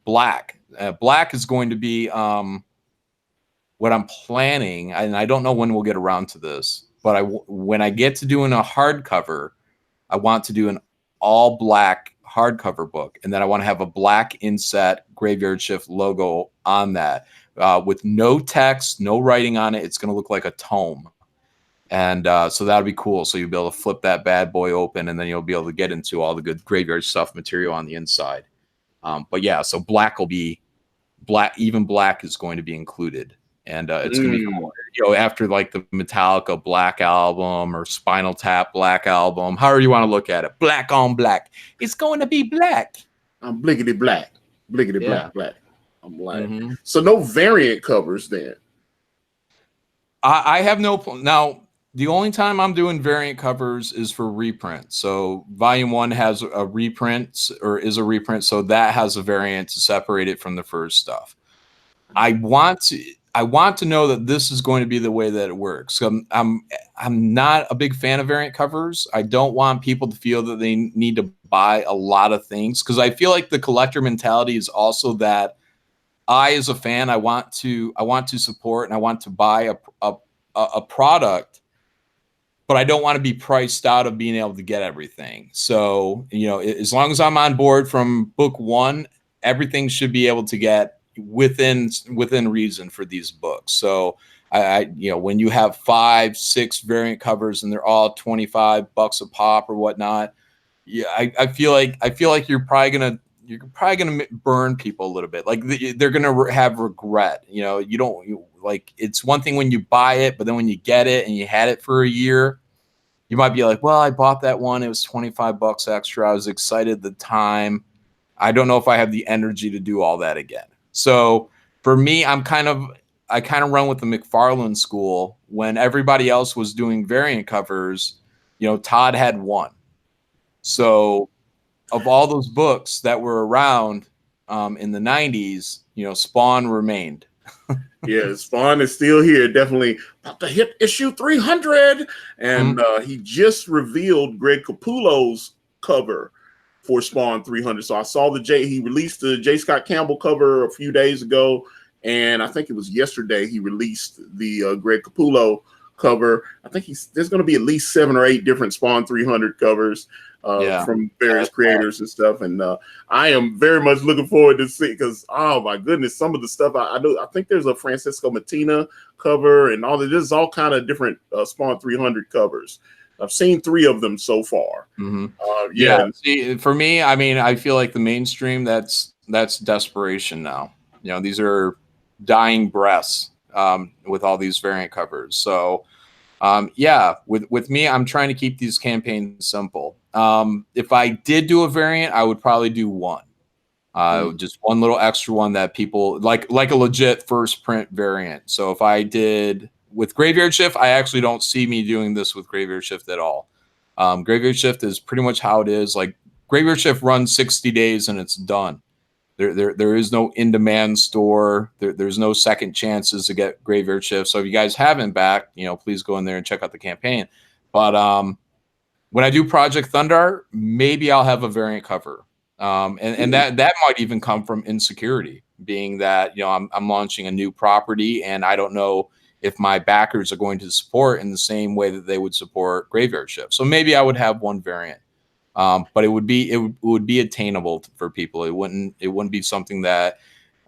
black. Black is going to be what I'm planning, and I don't know when we'll get around to this. But when I get to doing a hardcover, I want to do an all black hardcover book. And then I want to have a black inset Graveyard Shift logo on that with no text, no writing on it. It's going to look like a tome. And so that'll be cool. So you'll be able to flip that bad boy open, and then you'll be able to get into all the good graveyard stuff material on the inside. But yeah, so black will be black. Even black is going to be included, and it's going to be cool. After like the Metallica Black album or Spinal Tap Black album, however you want to look at it, black on black. It's going to be black. I'm blickety black, black. I'm like, so no variant covers then. I have no now. The only time I'm doing variant covers is for reprint. So volume 1 has a reprint or is a reprint. So that has a variant to separate it from the first stuff. I want to know that this is going to be the way that it works. So I'm not a big fan of variant covers. I don't want people to feel that they need to buy a lot of things, because I feel like the collector mentality is also that I, as a fan, I want to support and I want to buy a product, but I don't want to be priced out of being able to get everything. So, as long as I'm on board from book 1, everything should be able to get within reason for these books. So I when you have 5, 6 variant covers and they're all $25 a pop or whatnot, I feel like you're probably gonna burn people a little bit. Like they're gonna have regret. It's one thing when you buy it, but then when you get it and you had it for a year, you might be like, well, I bought that one. It was $25 extra. I was excited at the time. I don't know if I have the energy to do all that again. So for me, I kind of run with the McFarlane school. When everybody else was doing variant covers, Todd had one. So of all those books that were around in the 90s, Spawn remained. Yeah, Spawn is still here. Definitely about to hit issue 300. And he just revealed Greg Capullo's cover for Spawn 300. So I saw he released the J. Scott Campbell cover a few days ago. And I think it was yesterday he released the Greg Capullo cover. I think there's going to be at least 7 or 8 different Spawn 300 covers from various creators and stuff. And I am very much looking forward to see, because, oh my goodness, some of the stuff I do. I think there's a Francisco Mattina cover and all of this is all kind of different Spawn 300 covers. I've seen 3 of them so far. See, for me, I mean, I feel like the mainstream, that's desperation now. These are dying breaths with all these variant covers. So with me, I'm trying to keep these campaigns simple. If I did do a variant, I would probably do one. Just one little extra one that people like a legit first print variant. So if I did with Graveyard Shift, I actually don't see me doing this with Graveyard Shift at all. Graveyard Shift is pretty much how it is. Like Graveyard Shift runs 60 days and it's done. There is no in-demand store. There's no second chances to get Graveyard Shift. So if you guys haven't backed, please go in there and check out the campaign. But when I do Project Thunder, maybe I'll have a variant cover. And that might even come from insecurity, being that, I'm launching a new property and I don't know if my backers are going to support in the same way that they would support Graveyard Shift. So maybe I would have one variant. But it would be attainable for people. It wouldn't be something that,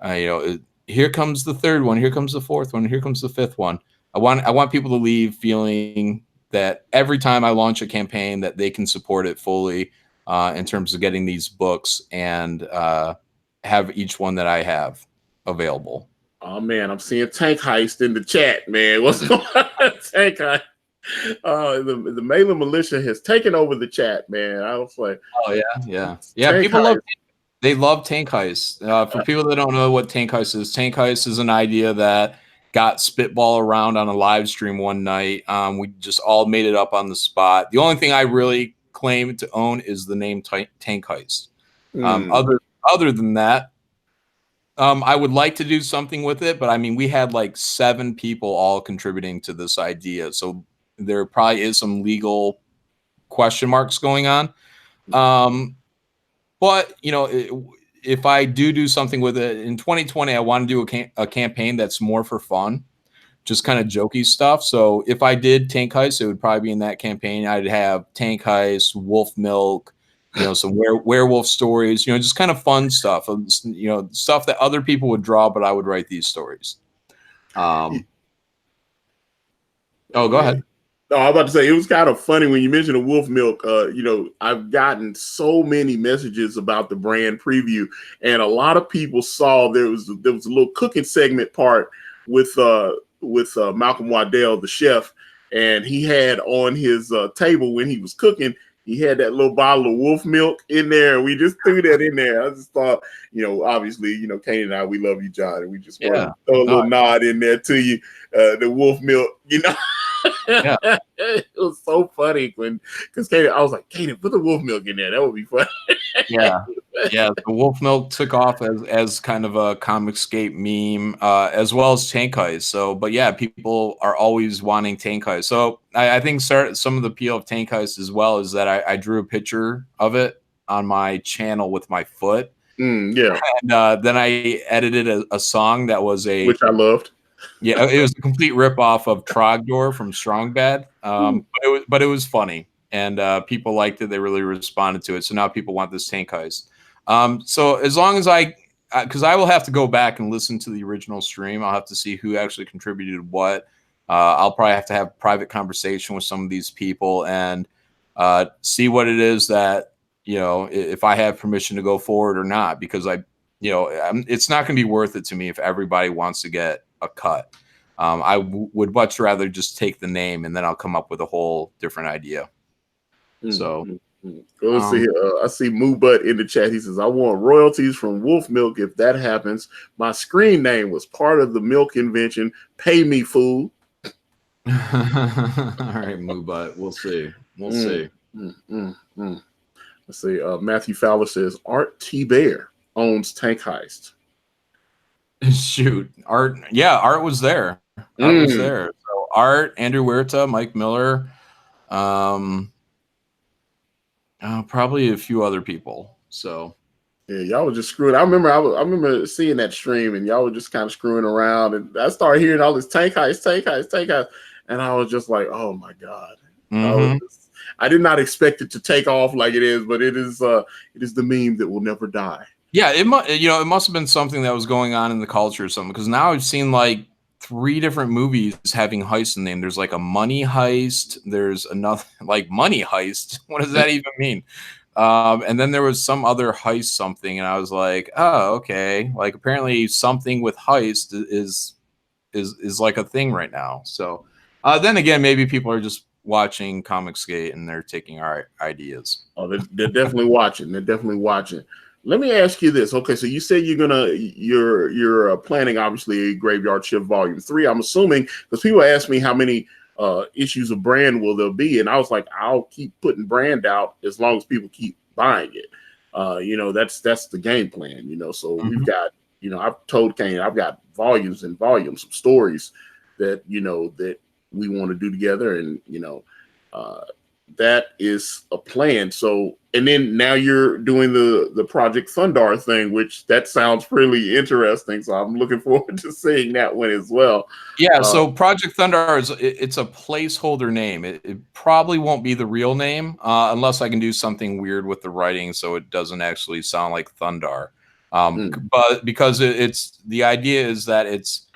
here comes the 3rd one, here comes the 4th one, here comes the 5th one. I want people to leave feeling that every time I launch a campaign that they can support it fully in terms of getting these books and have each one that I have available. Oh man, I'm seeing Tank Heist in the chat, man. What's going on, Tank Heist? The Malin militia has taken over the chat, man. I was like, oh yeah. People love Tank Heist. For people that don't know what Tank Heist is an idea that got spitball around on a live stream one night. We just all made it up on the spot. The only thing I really claim to own is the name Tank Heist. Other than that, I would like to do something with it, but I mean, we had like 7 people all contributing to this idea, so there probably is some legal question marks going on. But if I do something with it in 2020, I want to do a campaign that's more for fun, just kind of jokey stuff. So if I did Tank Heist, it would probably be in that campaign. I'd have Tank Heist, Wolf Milk, some werewolf stories, just kind of fun stuff, stuff that other people would draw, but I would write these stories. Go ahead. No, I was about to say it was kind of funny when you mentioned the wolf milk. I've gotten so many messages about the brand preview, and a lot of people saw there was a little cooking segment part with Malcolm Waddell, the chef, and he had on his table when he was cooking. He had that little bottle of wolf milk in there, and we just threw that in there. I just thought, obviously, Kane and I, we love you, John, and we just wanted to throw a little nod in there to you, the wolf milk, Yeah. It was so funny because Katie, I was like, Katie, put the wolf milk in there. That would be fun. Yeah. The wolf milk took off as kind of a Comicscape meme, as well as Tank Heist. So, but yeah, people are always wanting Tank Heist. So I think some of the appeal of Tank Heist as well is that I drew a picture of it on my channel with my foot. Yeah. And then I edited a song that was which I loved. Yeah, it was a complete ripoff of Trogdor from Strong Bad, but it was funny, and people liked it. They really responded to it. So now people want this Tank Heist. So as long as because I will have to go back and listen to the original stream. I'll have to see who actually contributed what. I'll probably have to have a private conversation with some of these people and see what it is that, if I have permission to go forward or not, because it's not going to be worth it to me if everybody wants to get a cut. I would much rather just take the name and then I'll come up with a whole different idea. So let's see. I see Moo Butt in the chat. He says, I want royalties from Wolf Milk. If that happens, my screen name was part of the milk invention. Pay me, fool. All right, Moo Butt. We'll see. See. Let's see. Matthew Fowler says, Art T. Bear owns Tank Heist. Shoot, Art was there. Art was there. So Art, Andrew Huerta, Mike Miller, probably a few other people. So yeah, y'all were just screwing. I remember seeing that stream, and y'all were just kind of screwing around, and I started hearing all this Tank Heist, and I was just like, oh my god. I did not expect it to take off like it is, but it is the meme that will never die. Yeah, it must have been something that was going on in the culture or something, because now I've seen like 3 different movies having heist in them. There's like a money heist. There's another like money heist. What does that even mean? And then there was some other heist something, and I was like, oh, okay. Like apparently something with heist is like a thing right now. So then again, maybe people are just watching Comicsgate and they're taking our ideas. Oh, they're definitely watching. They're definitely watching. Let me ask you this. Okay, so you said you're planning obviously a Graveyard Shift Volume 3. I'm assuming, because people ask me how many issues of Brand will there be, and I was like, I'll keep putting Brand out as long as people keep buying it. That's the game plan. So we've got, I've told Kane I've got volumes and volumes of stories that that we want to do together, and that is a plan. So, and then now you're doing the Project Thundar thing, which that sounds really interesting. So I'm looking forward to seeing that one as well. Yeah. So Project Thundar it's a placeholder name. It probably won't be the real name unless I can do something weird with the writing so it doesn't actually sound like Thundar. But because it's the idea is that it's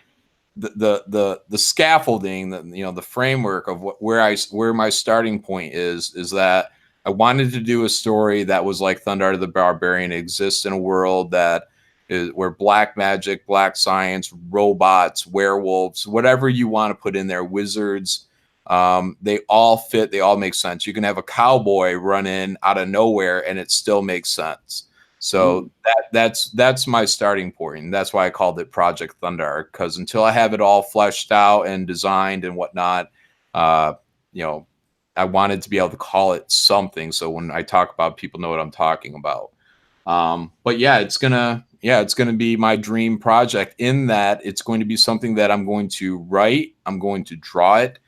the scaffolding, the framework of where my starting point is that I wanted to do a story that was like Thundar the Barbarian. It exists in a world that is where black magic, black science, robots, werewolves, whatever you want to put in there, wizards, they all fit, they all make sense. You can have a cowboy run in out of nowhere and it still makes sense. So that's my starting point, and that's why I called it Project Thundar, because until I have it all fleshed out and designed and whatnot, I wanted to be able to call it something. So when I talk about, people know what I'm talking about. But yeah, it's gonna be my dream project, in that it's going to be something that I'm going to write, I'm going to draw it,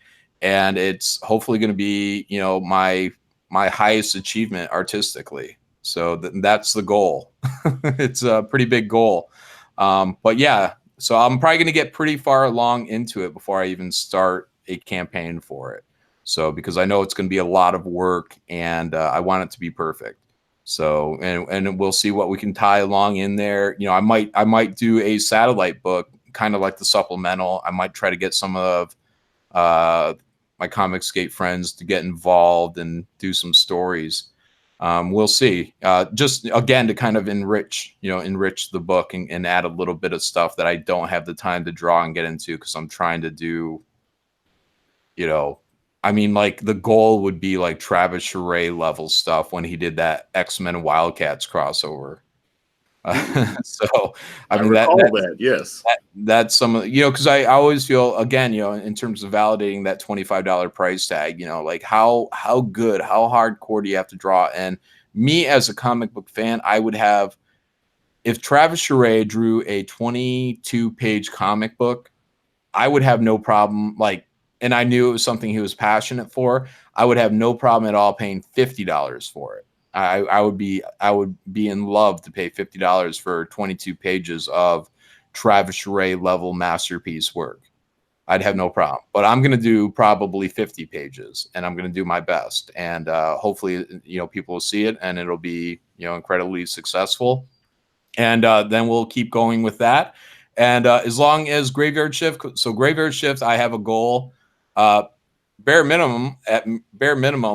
and it's hopefully going to be my highest achievement artistically. So that's the goal. It's a pretty big goal. But yeah, so I'm probably going to get pretty far along into it before I even start a campaign for it. So, because I know it's going to be a lot of work, and I want it to be perfect. So, and we'll see what we can tie along in there. I might do a satellite book, kind of like the supplemental. I might try to get some of my my Comicsgate friends to get involved and do some stories. We'll see. Just again to kind of enrich the book and add a little bit of stuff that I don't have the time to draw and get into because I'm trying to do. I mean, like the goal would be like Travis Charest level stuff when he did that X-Men Wildcats crossover. So I mean recall that yes, that's some of because I always feel again in terms of validating that $25 price tag, like how good, how hardcore do you have to draw? And me as a comic book fan, I would have, if Travis Charest drew a 22-page comic book, I would have no problem, and I knew it was something he was passionate for, I would have no problem at all paying $50 for it. I would be in love to pay $50 for 22 pages of Travis Charest level masterpiece work. I'd have no problem. But I'm going to do probably 50 pages, and I'm going to do my best. And hopefully, people will see it, and it'll be incredibly successful. And then we'll keep going with that. And as long as Graveyard Shift, I have a goal. Bare minimum,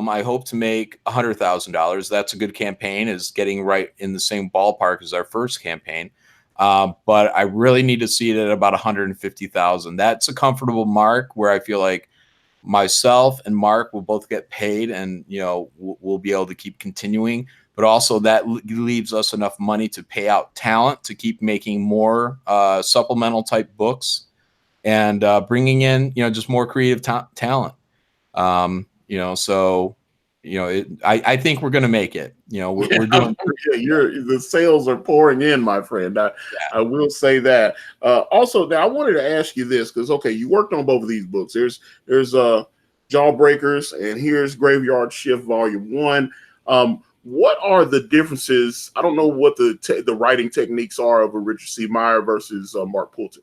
I hope to make $100,000. That's a good campaign, is getting right in the same ballpark as our first campaign. But I really need to see it at about 150,000. That's a comfortable mark where I feel like myself and Mark will both get paid, and we'll be able to keep continuing. But also that leaves us enough money to pay out talent to keep making more supplemental type books and bringing in just more creative talent. I think we're going to make it. We're doing. The sales are pouring in, my friend. I will say that. Also, now I wanted to ask you this because you worked on both of these books. There's Jawbreakers, and here's Graveyard Shift Volume 1. What are the differences? I don't know what the writing techniques are of a Richard C. Meyer versus Mark Poulton.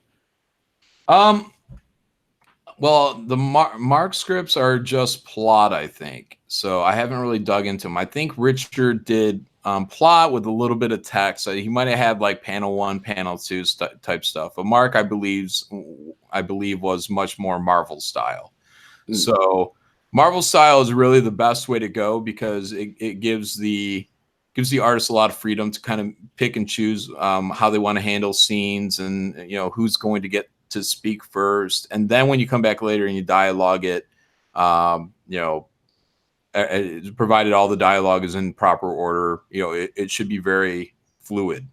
Well, the Mark scripts are just plot, I think. So I haven't really dug into them. I think Richard did plot with a little bit of text. He might have had like panel 1, panel 2 type stuff. But Mark, I believe, was much more Marvel style. So Marvel style is really the best way to go because it gives the artist a lot of freedom to kind of pick and choose how they want to handle scenes and who's going to get to speak first. And then when you come back later and you dialogue it, provided all the dialogue is in proper order, it should be very fluid.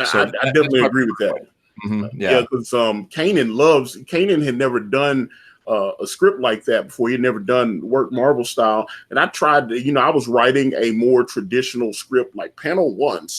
So I definitely agree with that. Mm-hmm. Yeah, because Kanan had never done a script like that before. He had never done work Marvel style, and I tried to, I was writing a more traditional script like panel 1 and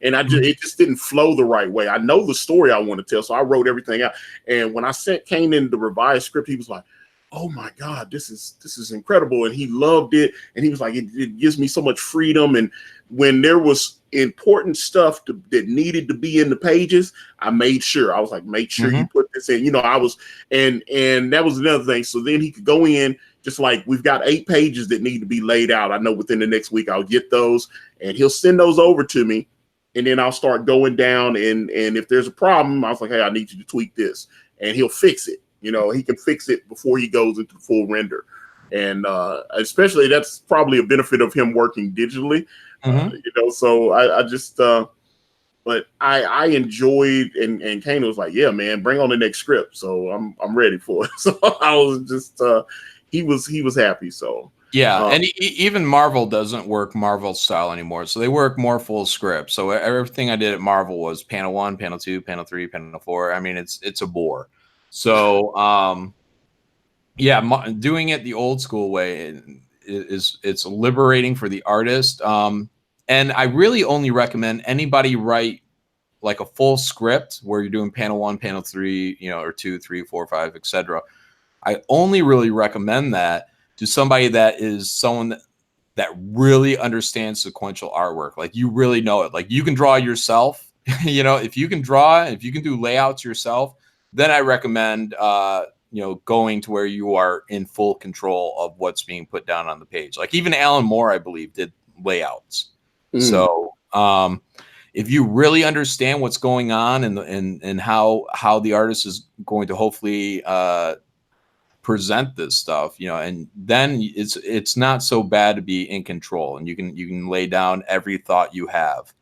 it just didn't flow the right way. I know the story I want to tell, so I wrote everything out. And when I sent Kanan the revised script, he was like, "Oh my God, this is incredible," and he loved it. And he was like, "It gives me so much freedom." And when there was important stuff that needed to be in the pages, I made sure. I was like, make sure you put this in. I was, and that was another thing. So then he could go in, just like we've got 8 pages that need to be laid out. I know within the next week I'll get those, and he'll send those over to me, and then I'll start going down. And if there's a problem, I was like, hey, I need you to tweak this, and he'll fix it. He can fix it before he goes into the full render. And especially that's probably a benefit of him working digitally. So I just, but I enjoyed, and Kane was like, yeah, man, bring on the next script. So I'm ready for it. So I was just, he was happy. So yeah. And even Marvel doesn't work Marvel style anymore. So they work more full script. So everything I did at Marvel was panel 1, panel 2, panel 3, panel 4. I mean, it's a bore. So, doing it the old school way it's liberating for the artist. And I really only recommend anybody write like a full script where you're doing panel 1, panel 3, or 2, 3, 4, 5, etc. I only really recommend that to somebody that is someone that really understands sequential artwork. Like you really know it. Like you can draw yourself, if you can draw, if you can do layouts yourself, then I recommend, going to where you are in full control of what's being put down on the page. Like even Alan Moore, I believe, did layouts. So if you really understand what's going on and how the artist is going to hopefully present this stuff, and then it's not so bad to be in control, and you can lay down every thought you have.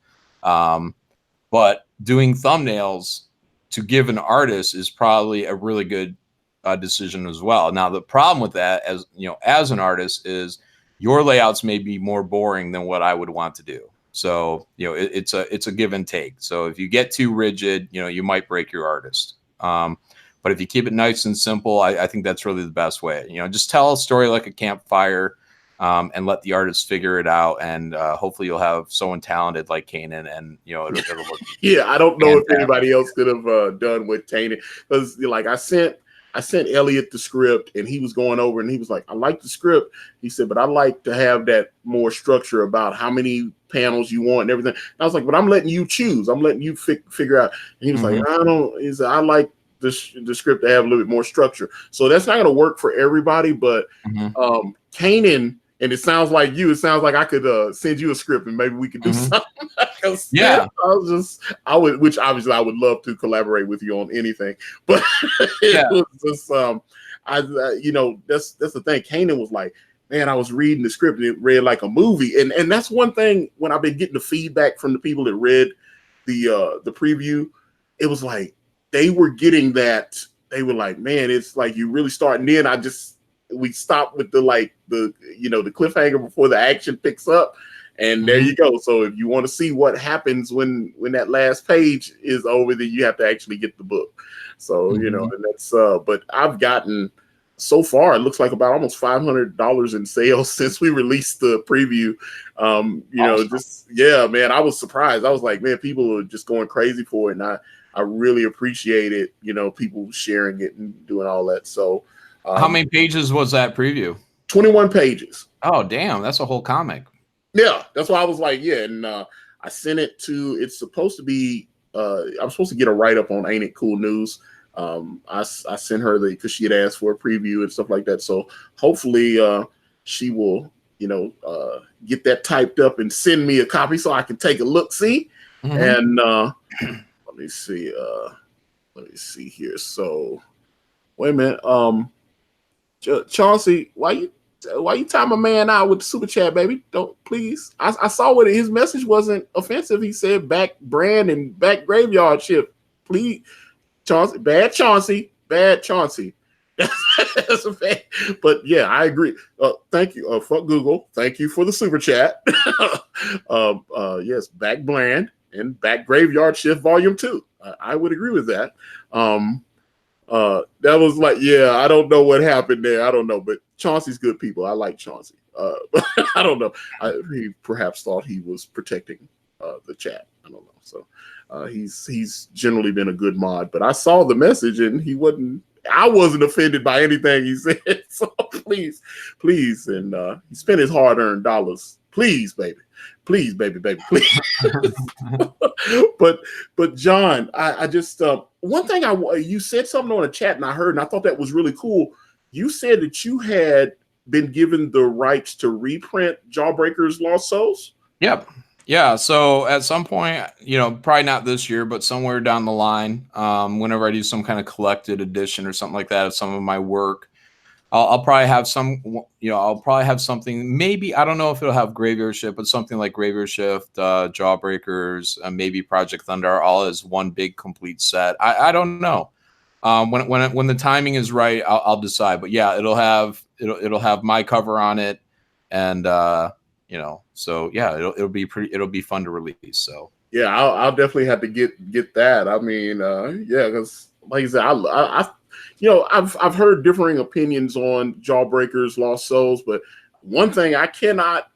But doing thumbnails to give an artist is probably a really good decision as well. Now, the problem with that, as an artist, is your layouts may be more boring than what I would want to do. So, it's a give and take. So if you get too rigid, you might break your artist. But if you keep it nice and simple, I think that's really the best way. Just tell a story like a campfire, and let the artist figure it out. And hopefully you'll have someone talented like Kanan, and it'll look. Yeah, I don't know fantastic. if anybody else could have done what Kanan, because like I sent Elliot the script, and he was going over, and he was like, I like the script. He said, but I like to have that more structure about how many panels you want and everything. And I was like, but I'm letting you choose. I'm letting you figure out. And he was like, he said, I like the script to have a little bit more structure. So that's not going to work for everybody, but Kanan, and it sounds like I could send you a script, and maybe we could do something. Yeah, I would, which obviously I would love to collaborate with you on anything, but it was just, that's the thing. Kanan was like, man, I was reading the script and it read like a movie, and that's one thing when I've been getting the feedback from the people that read the preview, it was like they were getting that. They were like, man, it's like you really start, and then we stopped with the cliffhanger before the action picks up. And there you go. So if you want to see what happens when that last page is over, then you have to actually get the book. So, and that's, but I've gotten so far, it looks like about almost $500 in sales since we released the preview. Awesome. Man, I was surprised. I was like, man, people are just going crazy for it. And I really appreciate it. People sharing it and doing all that. So, how many pages was that preview? 21 pages. Oh, damn. That's a whole comic. Yeah, that's why I was like, and I sent it to. It's supposed to be. I'm supposed to get a write up on Ain't It Cool News. I sent her because she had asked for a preview and stuff like that. So hopefully she will, get that typed up and send me a copy so I can take a look. See, and let me see. Let me see here. So wait a minute. Chauncey, why you time a man out with the super chat, baby? Don't, please. I saw what his message wasn't offensive. He said back brand and back graveyard ship. Please, Chauncey, bad Chauncey. That's a fact. But yeah, I agree. Thank you. Fuck Google. Thank you for the super chat. Yes, back brand and back graveyard shift volume 2. I would agree with that. That was like, yeah, I don't know what happened there. I don't know, but Chauncey's good people. I like Chauncey. But I don't know. He perhaps thought he was protecting the chat. I don't know. So he's generally been a good mod, but I saw the message and I wasn't offended by anything he said. So please. And he spent his hard-earned dollars. Please, baby, please. But John, I just one thing you said something on a chat and I heard, and I thought that was really cool. You said that you had been given the rights to reprint Jawbreaker's Lost Souls. Yep. Yeah. So at some point, probably not this year, but somewhere down the line, whenever I do some kind of collected edition or something like that of some of my work, I'll probably have something. Maybe, I don't know if it'll have Graveyard Shift, but something like Graveyard Shift, Jawbreakers, maybe Project Thunder, all as one big complete set. I don't know. When the timing is right, I'll decide. But yeah, it'll have my cover on it, and so yeah, it'll be fun to release. So yeah, I'll definitely have to get that. I mean, yeah, because like I said, I've heard differing opinions on Jawbreakers Lost Souls, but one thing I cannot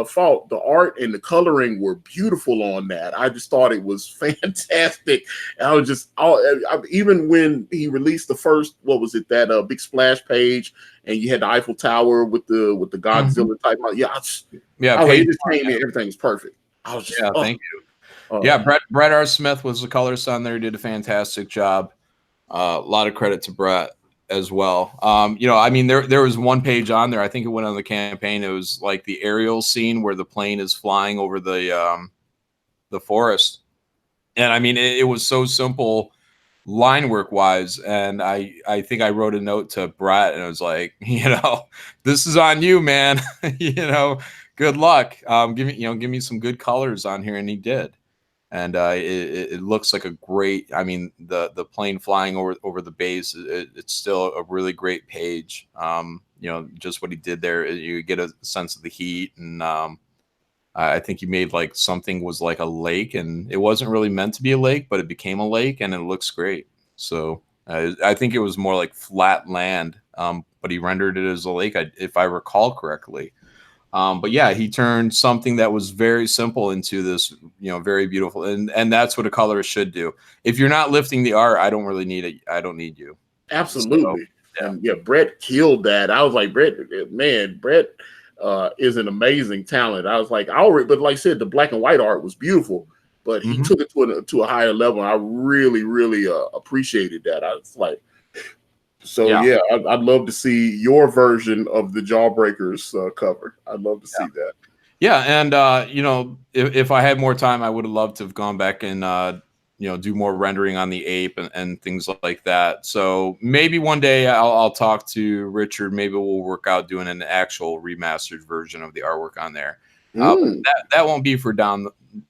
fault, the art and the coloring were beautiful on that. I just thought it was fantastic. And I was just even when he released the first, what was it, that big splash page, and you had the Eiffel Tower with the Godzilla type. It just came in, everything's perfect. I was just thank you. Brett R. Smith was the colorist on there. He did a fantastic job. A lot of credit to Brett as well. I mean, there was one page on there. I think it went on the campaign. It was like the aerial scene where the plane is flying over the forest. And I mean, it was so simple line work wise, and I think I wrote a note to Brett, and I was like, this is on you, man. Good luck. Give me some good colors on here, and he did. And it looks like a great. I mean, the plane flying over the base, it's still a really great page. Just what he did there, you get a sense of the heat, and I think he made like something was like a lake, and it wasn't really meant to be a lake, but it became a lake, and it looks great. So I think it was more like flat land, but he rendered it as a lake, if I recall correctly. But yeah, he turned something that was very simple into this, very beautiful, and that's what a colorist should do. If you're not lifting the art, I don't really need it. I don't need you. Absolutely. So, And yeah, Brett killed that. I was like, Brett is an amazing talent. I was like, but like I said, the black and white art was beautiful, but he took it to a higher level. I really, really appreciated that. I was like, I'd love to see your version of the Jawbreakers cover. I'd love to see that. Yeah, and if I had more time, I would have loved to have gone back and do more rendering on the ape and things like that. So maybe one day I'll talk to Richard. Maybe we'll work out doing an actual remastered version of the artwork on there. That won't be for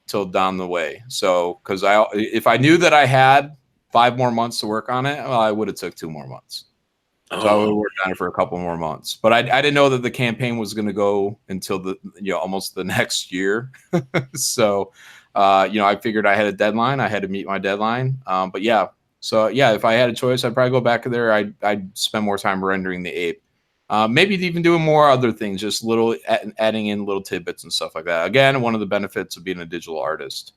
till down the way. So because if I knew that I had 5 more months to work on it, well, I would have took 2 more months. So I would have worked on it for a couple more months, but I didn't know that the campaign was going to go until almost the next year. So, I figured I had a deadline. I had to meet my deadline. But yeah, so yeah, if I had a choice, I'd probably go back there. I'd spend more time rendering the ape. Maybe even doing more other things, just adding in little tidbits and stuff like that. Again, one of the benefits of being a digital artist.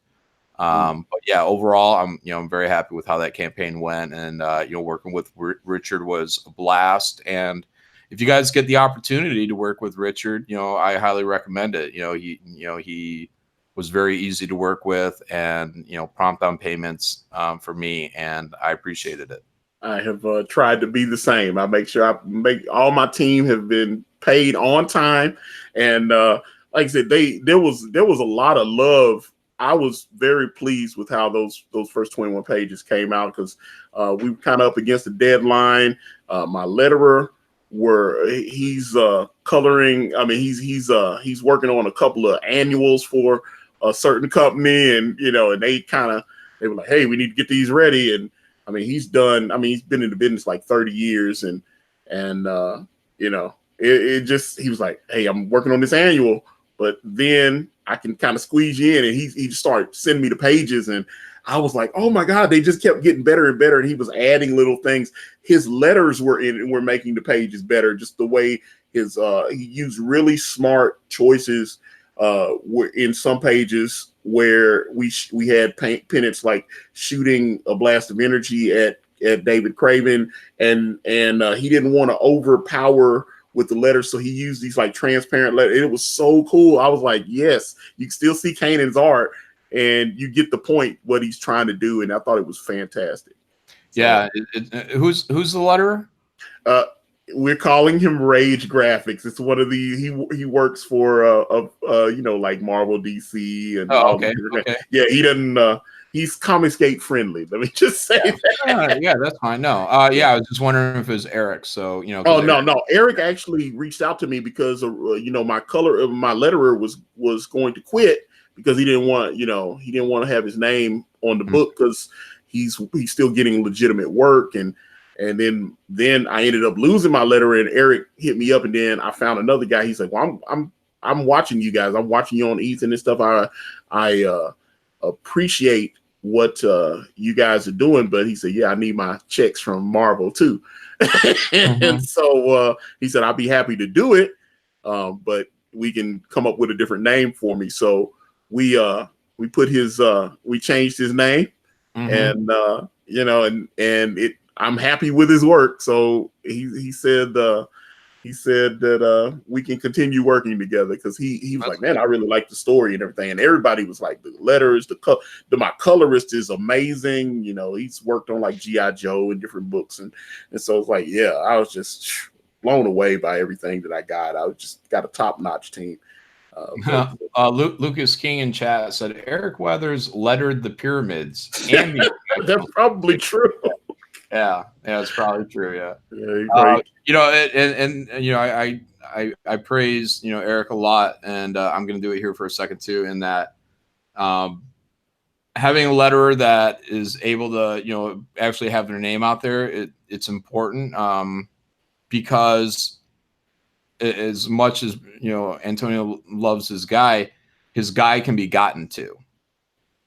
But yeah, overall, I'm very happy with how that campaign went, and working with Richard was a blast. And if you guys get the opportunity to work with Richard, I highly recommend it. He was very easy to work with, and prompt on payments for me, and I appreciated it. I have tried to be the same. I make sure all my team have been paid on time, and like I said, there was a lot of love. I was very pleased with how those first 21 pages came out, because we were kind of up against the deadline. My letterer he's coloring. I mean, he's working on a couple of annuals for a certain company, and and they were like, hey, we need to get these ready. And I mean, he's been in the business like 30 years, and he was like, hey, I'm working on this annual, but then I can kind of squeeze you in. And he just started sending me the pages, and I was like, oh my God, they just kept getting better and better. And he was adding little things. His letters were making the pages better. Just the way he used really smart choices were in some pages where we had pennants like shooting a blast of energy at David Craven, and he didn't want to overpower with the letters, so he used these like transparent letters. It was so cool. I was like, yes, you can still see Kanan's art, and you get the point what he's trying to do, and I thought it was fantastic. So, yeah, who's the letterer? We're calling him Rage Graphics. It's one of the he works for like Marvel, DC, and okay. Yeah, he doesn't. He's Comicsgate friendly. Let me just say that. Yeah, that's fine. No, I was just wondering if it was Eric. So Oh no, Eric actually reached out to me because my letterer was going to quit because he didn't want to have his name on the book, because he's still getting legitimate work, and then I ended up losing my letterer, and Eric hit me up, and then I found another guy. He's like, well, I'm watching you guys. I'm watching you on Ethan and stuff. I appreciate what you guys are doing, but he said, yeah, I need my checks from Marvel too. And so he said, I'll be happy to do it, but we can come up with a different name for me. So we put we changed his name, and I'm happy with his work. So he said that we can continue working together, because he was like, man, I really like the story and everything. And everybody was like, the letters, my colorist is amazing. He's worked on like G.I. Joe and different books. And so it's like, yeah, I was just blown away by everything that I got. I just got a top-notch team. Lucas King in chat said Eric Weathers lettered the pyramids and the that's probably true. Yeah, it's probably true. Yeah, right. And you know, I praise Eric a lot, and I'm going to do it here for a second too. In that, having a letterer that is able to actually have their name out there, it's important, because as much as Antonio loves his guy can be gotten to.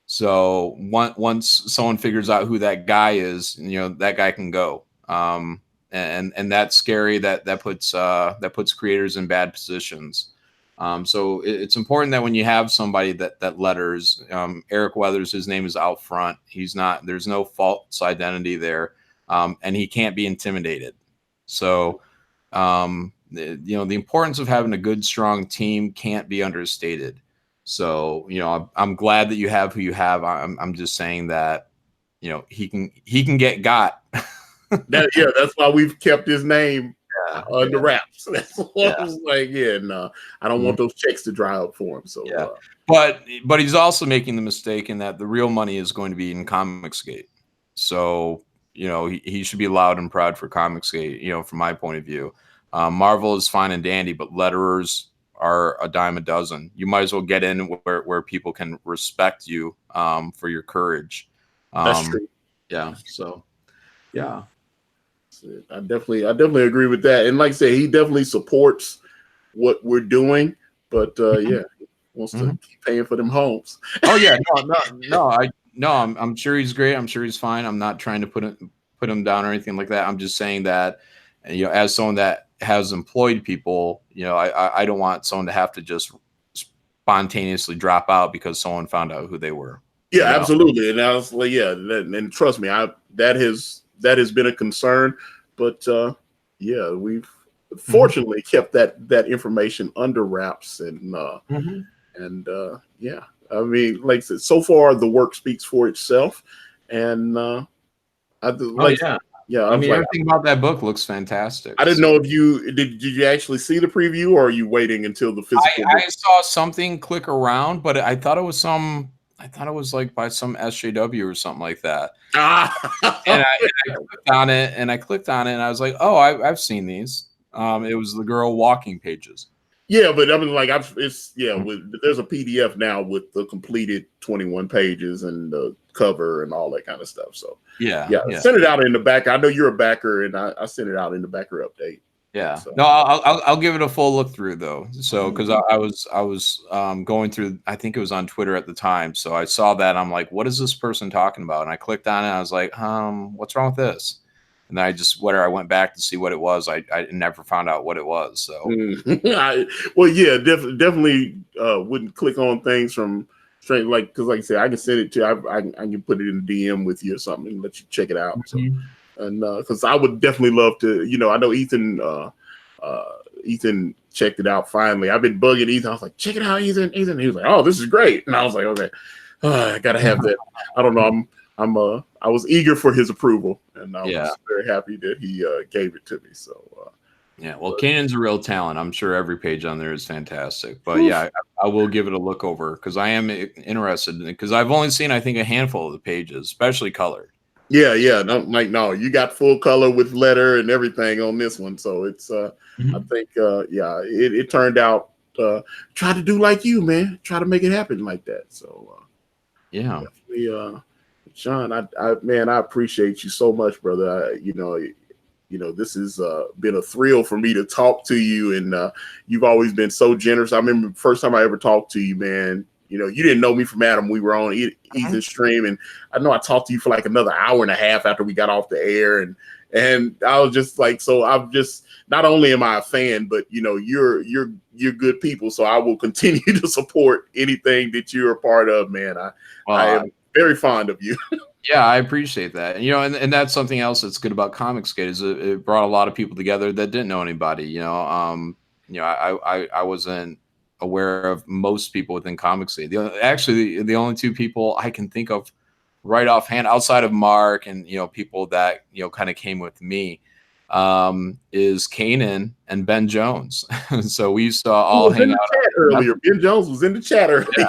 So once someone figures out who that guy is, that guy can go. And that's scary. That puts creators in bad positions. So it's important that when you have somebody that letters, Eric Weathers, his name is out front. There's no false identity there, and he can't be intimidated. So, the importance of having a good, strong team can't be understated. So, I'm glad that you have who you have. I'm just saying that, he can get got. That's why we've kept his name under wraps. That's what I was like. No, I don't want those checks to dry up for him. So, but he's also making the mistake in that the real money is going to be in Comicsgate. So, he should be loud and proud for Comicsgate. From my point of view, Marvel is fine and dandy, but letterers are a dime a dozen. You might as well get in where people can respect you for your courage. That's true. Yeah. So, yeah. I definitely agree with that. And like I said, he definitely supports what we're doing, but he wants to keep paying for them homes. Oh yeah, no. I'm sure he's great. I'm sure he's fine. I'm not trying to put him down or anything like that. I'm just saying that, as someone that has employed people, I don't want someone to have to just spontaneously drop out because someone found out who they were. Yeah, absolutely. And I was like, and trust me, that has been a concern, but we've fortunately kept that information under wraps, and I mean, like I said, so far the work speaks for itself, and everything about that book looks fantastic. I didn't know if you did you actually see the preview, or are you waiting until the physical? I saw something click around, but I thought it was like by some SJW or something like that. And I clicked on it, and I was like, oh, I've seen these. It was the girl walking pages. Yeah, but I mean, like, there's a PDF now with the completed 21 pages and the cover and all that kind of stuff. So yeah. Send it out in the back. I know you're a backer, and I sent it out in the backer update. Yeah. So. No, I'll give it a full look through though. So because I was going through, I think it was on Twitter at the time. So I saw that, I'm like, what is this person talking about? And I clicked on it. And I was like, what's wrong with this? And then I went back to see what it was. I never found out what it was. So definitely wouldn't click on things from straight, like, because like I said, I can send it to you. I can put it in the DM with you or something and let you check it out. So. And because I would definitely love to, I know Ethan checked it out finally. I've been bugging Ethan. I was like, check it out, Ethan. He was like, oh, this is great. And I was like, okay, I gotta have that. I don't know. I was eager for his approval, and I was very happy that he gave it to me. So well, Kanan's a real talent. I'm sure every page on there is fantastic. But I will give it a look over because I am interested in it, because I've only seen, I think, a handful of the pages, especially colored. Yeah. No, you got full color with letter and everything on this one. So it's, I think, it turned out, try to do like you, man. Try to make it happen like that. So, Jon, I appreciate you so much, brother. This has been a thrill for me to talk to you, and you've always been so generous. I remember the first time I ever talked to you, man. You didn't know me from Adam. We were on Ethan's stream, and I know I talked to you for like another hour and a half after we got off the air, and I was just like, so I'm just, not only am I a fan, but you're good people, so I will continue to support anything that you're a part of, man. I am very fond of you. Yeah, I appreciate that. And that's something else that's good about Comicsgate, is it brought a lot of people together that didn't know anybody. I wasn't aware of most people within Comicsgate. The only two people I can think of right offhand, outside of Mark and people that kind of came with me, is Kanan and Ben Jones. So we used to all was in hang the out chat earlier. Ben Jones was in the chat earlier.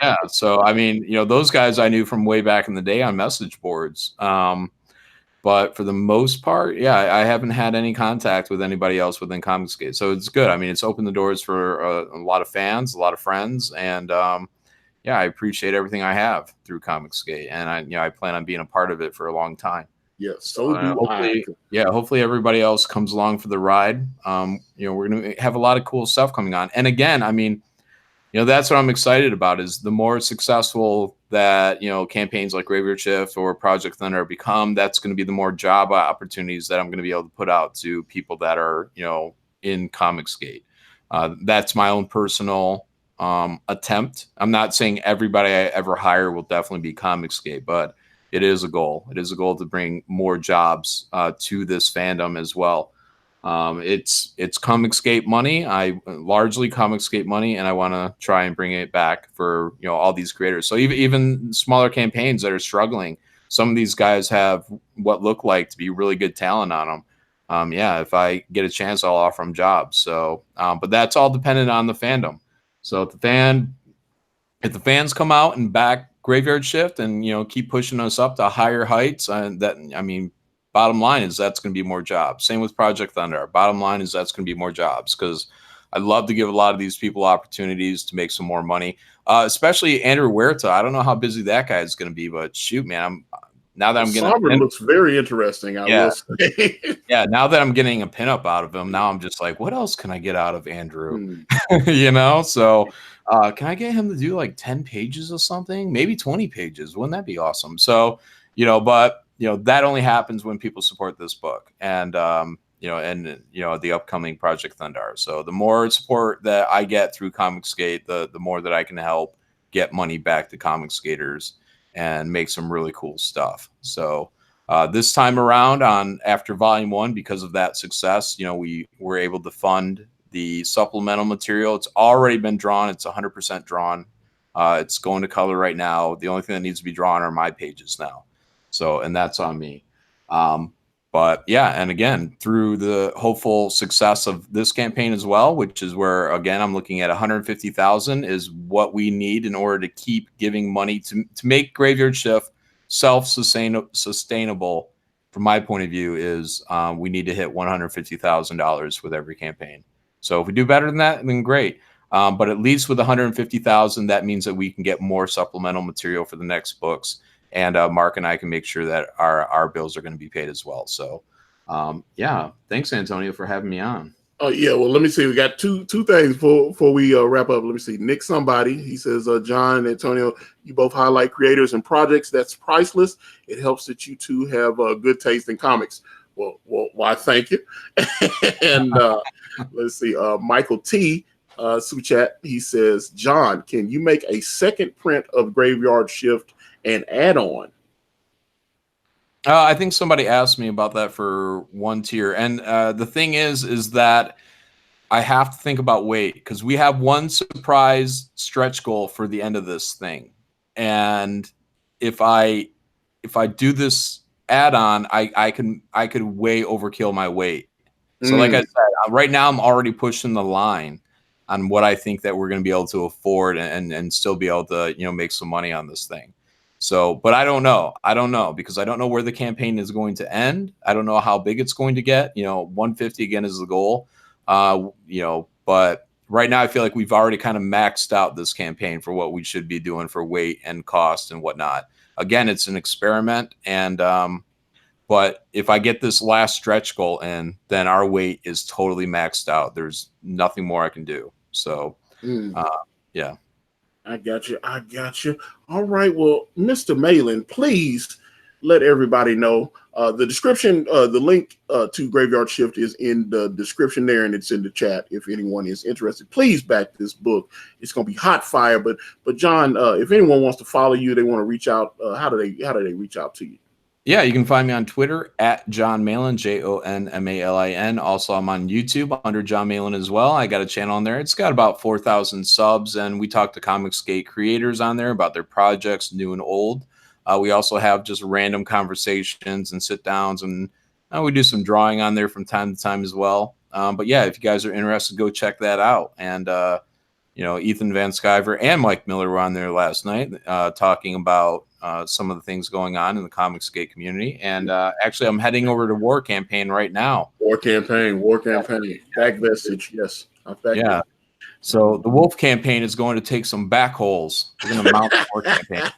Yeah. So, I mean, those guys I knew from way back in the day on message boards. But for the most part, yeah, I haven't had any contact with anybody else within Comicsgate. So it's good. I mean, it's opened the doors for a lot of fans, a lot of friends. And yeah, I appreciate everything I have through Comicsgate. And I plan on being a part of it for a long time. Yeah, so do hopefully, hopefully everybody else comes along for the ride. We're going to have a lot of cool stuff coming on. And again, I mean, that's what I'm excited about is the more successful that, campaigns like Graveyard Shift or Project Thunder become, that's going to be the more job opportunities that I'm going to be able to put out to people that are, in Comicsgate. That's my own personal attempt. I'm not saying everybody I ever hire will definitely be Comicsgate, but it is a goal. It is a goal to bring more jobs to this fandom as well. It's Comicsgate money. I largely Comicsgate money, and I want to try and bring it back for all these creators. So even smaller campaigns that are struggling, some of these guys have what look like to be really good talent on them. Yeah, if I get a chance, I'll offer them jobs. So, but that's all dependent on the fandom. So if the fans come out and back Graveyard Shift and keep pushing us up to higher heights, bottom line is that's going to be more jobs. Same with Project Thunder. Bottom line is that's going to be more jobs because I'd love to give a lot of these people opportunities to make some more money, especially Andrew Huerta. I don't know how busy that guy is going to be, but shoot, man, now that I'm getting Sovereign looks very interesting. I will say. Yeah, now that I'm getting a pinup out of him, now I'm just like, what else can I get out of Andrew? So can I get him to do like 10 pages or something? Maybe 20 pages. Wouldn't that be awesome? So, but that only happens when people support this book and the upcoming Project Thunder. So the more support that I get through Comicsgate, the more that I can help get money back to Comicsgaters and make some really cool stuff. So this time around after volume 1, because of that success, we were able to fund the supplemental material. It's already been drawn. It's 100% drawn. It's going to color right now. The only thing that needs to be drawn are my pages now. So, and that's on me. But yeah, and again, through the hopeful success of this campaign as well, which is where, again, I'm looking at 150,000 is what we need in order to keep giving money to make Graveyard Shift self-sustainable. From my point of view is we need to hit $150,000 with every campaign. So if we do better than that, then great. But at least with 150,000, that means that we can get more supplemental material for the next books. And Mark and I can make sure that our bills are going to be paid as well. So, yeah, thanks, Antonio, for having me on. Oh, yeah. Well, let me see. We got two things before we wrap up. Let me see. Nick Somebody, he says, John and Antonio, you both highlight creators and projects. That's priceless. It helps that you two have good taste in comics. Well, why, thank you. And let's see. Michael T. Suchat, he says, John, can you make a second print of Graveyard Shift and add on? I think somebody asked me about that for one tier. And the thing is that I have to think about weight because we have one surprise stretch goal for the end of this thing. And if I do this add-on, I could way overkill my weight. So like I said, right now I'm already pushing the line on what I think that we're going to be able to afford and still be able to, make some money on this thing. So, but I don't know. Because I don't know where the campaign is going to end. I don't know how big it's going to get. 150 again is the goal. But right now I feel like we've already kind of maxed out this campaign for what we should be doing for weight and cost and whatnot. Again, it's an experiment. And, but if I get this last stretch goal in, then our weight is totally maxed out. There's nothing more I can do. So, yeah. I got you. All right. Well, Mr. Malin, please let everybody know. The description, the link to Graveyard Shift is in the description there, and it's in the chat if anyone is interested. Please back this book. It's going to be hot fire. But John, if anyone wants to follow you, they want to reach out, how do they reach out to you? Yeah, you can find me on Twitter at Jon Malin, JonMalin. Also, I'm on YouTube under Jon Malin as well. I got a channel on there. It's got about 4,000 subs, and we talk to Comicsgate creators on there about their projects, new and old. We also have just random conversations and sit downs and We do some drawing on there from time to time as well. But yeah, if you guys are interested, go check that out. And Ethan Van Sciver and Mike Miller were on there last night talking about some of the things going on in the Comicsgate community. And actually, I'm heading over to War Campaign right now. War Campaign. Back vestige, yes. Yeah. So the Wolf Campaign is going to take some back holes. We're going to mount the War Campaign.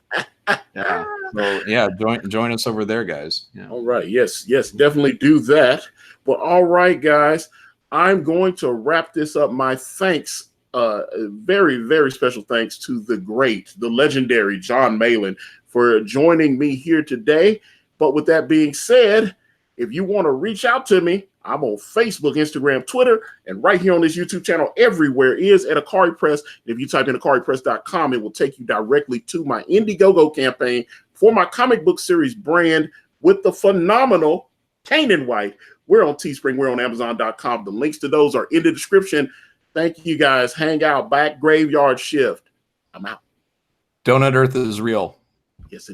Yeah. So yeah, join us over there, guys. Yeah. All right. Yes, definitely do that. But all right, guys, I'm going to wrap this up. My thanks, very, very special thanks to the legendary Jon Malin for joining me here today. But with that being said, if you want to reach out to me, I'm on Facebook, Instagram, Twitter, and right here on this YouTube channel, everywhere is at Akari Press. If you type in akaripress.com, it will take you directly to my Indiegogo campaign for my comic book series brand with the phenomenal Kanan White. We're on Teespring. We're on Amazon.com. The links to those are in the description. Thank you, guys. Hang out. Back Graveyard Shift. I'm out. Donut Earth is real. Yes, it is.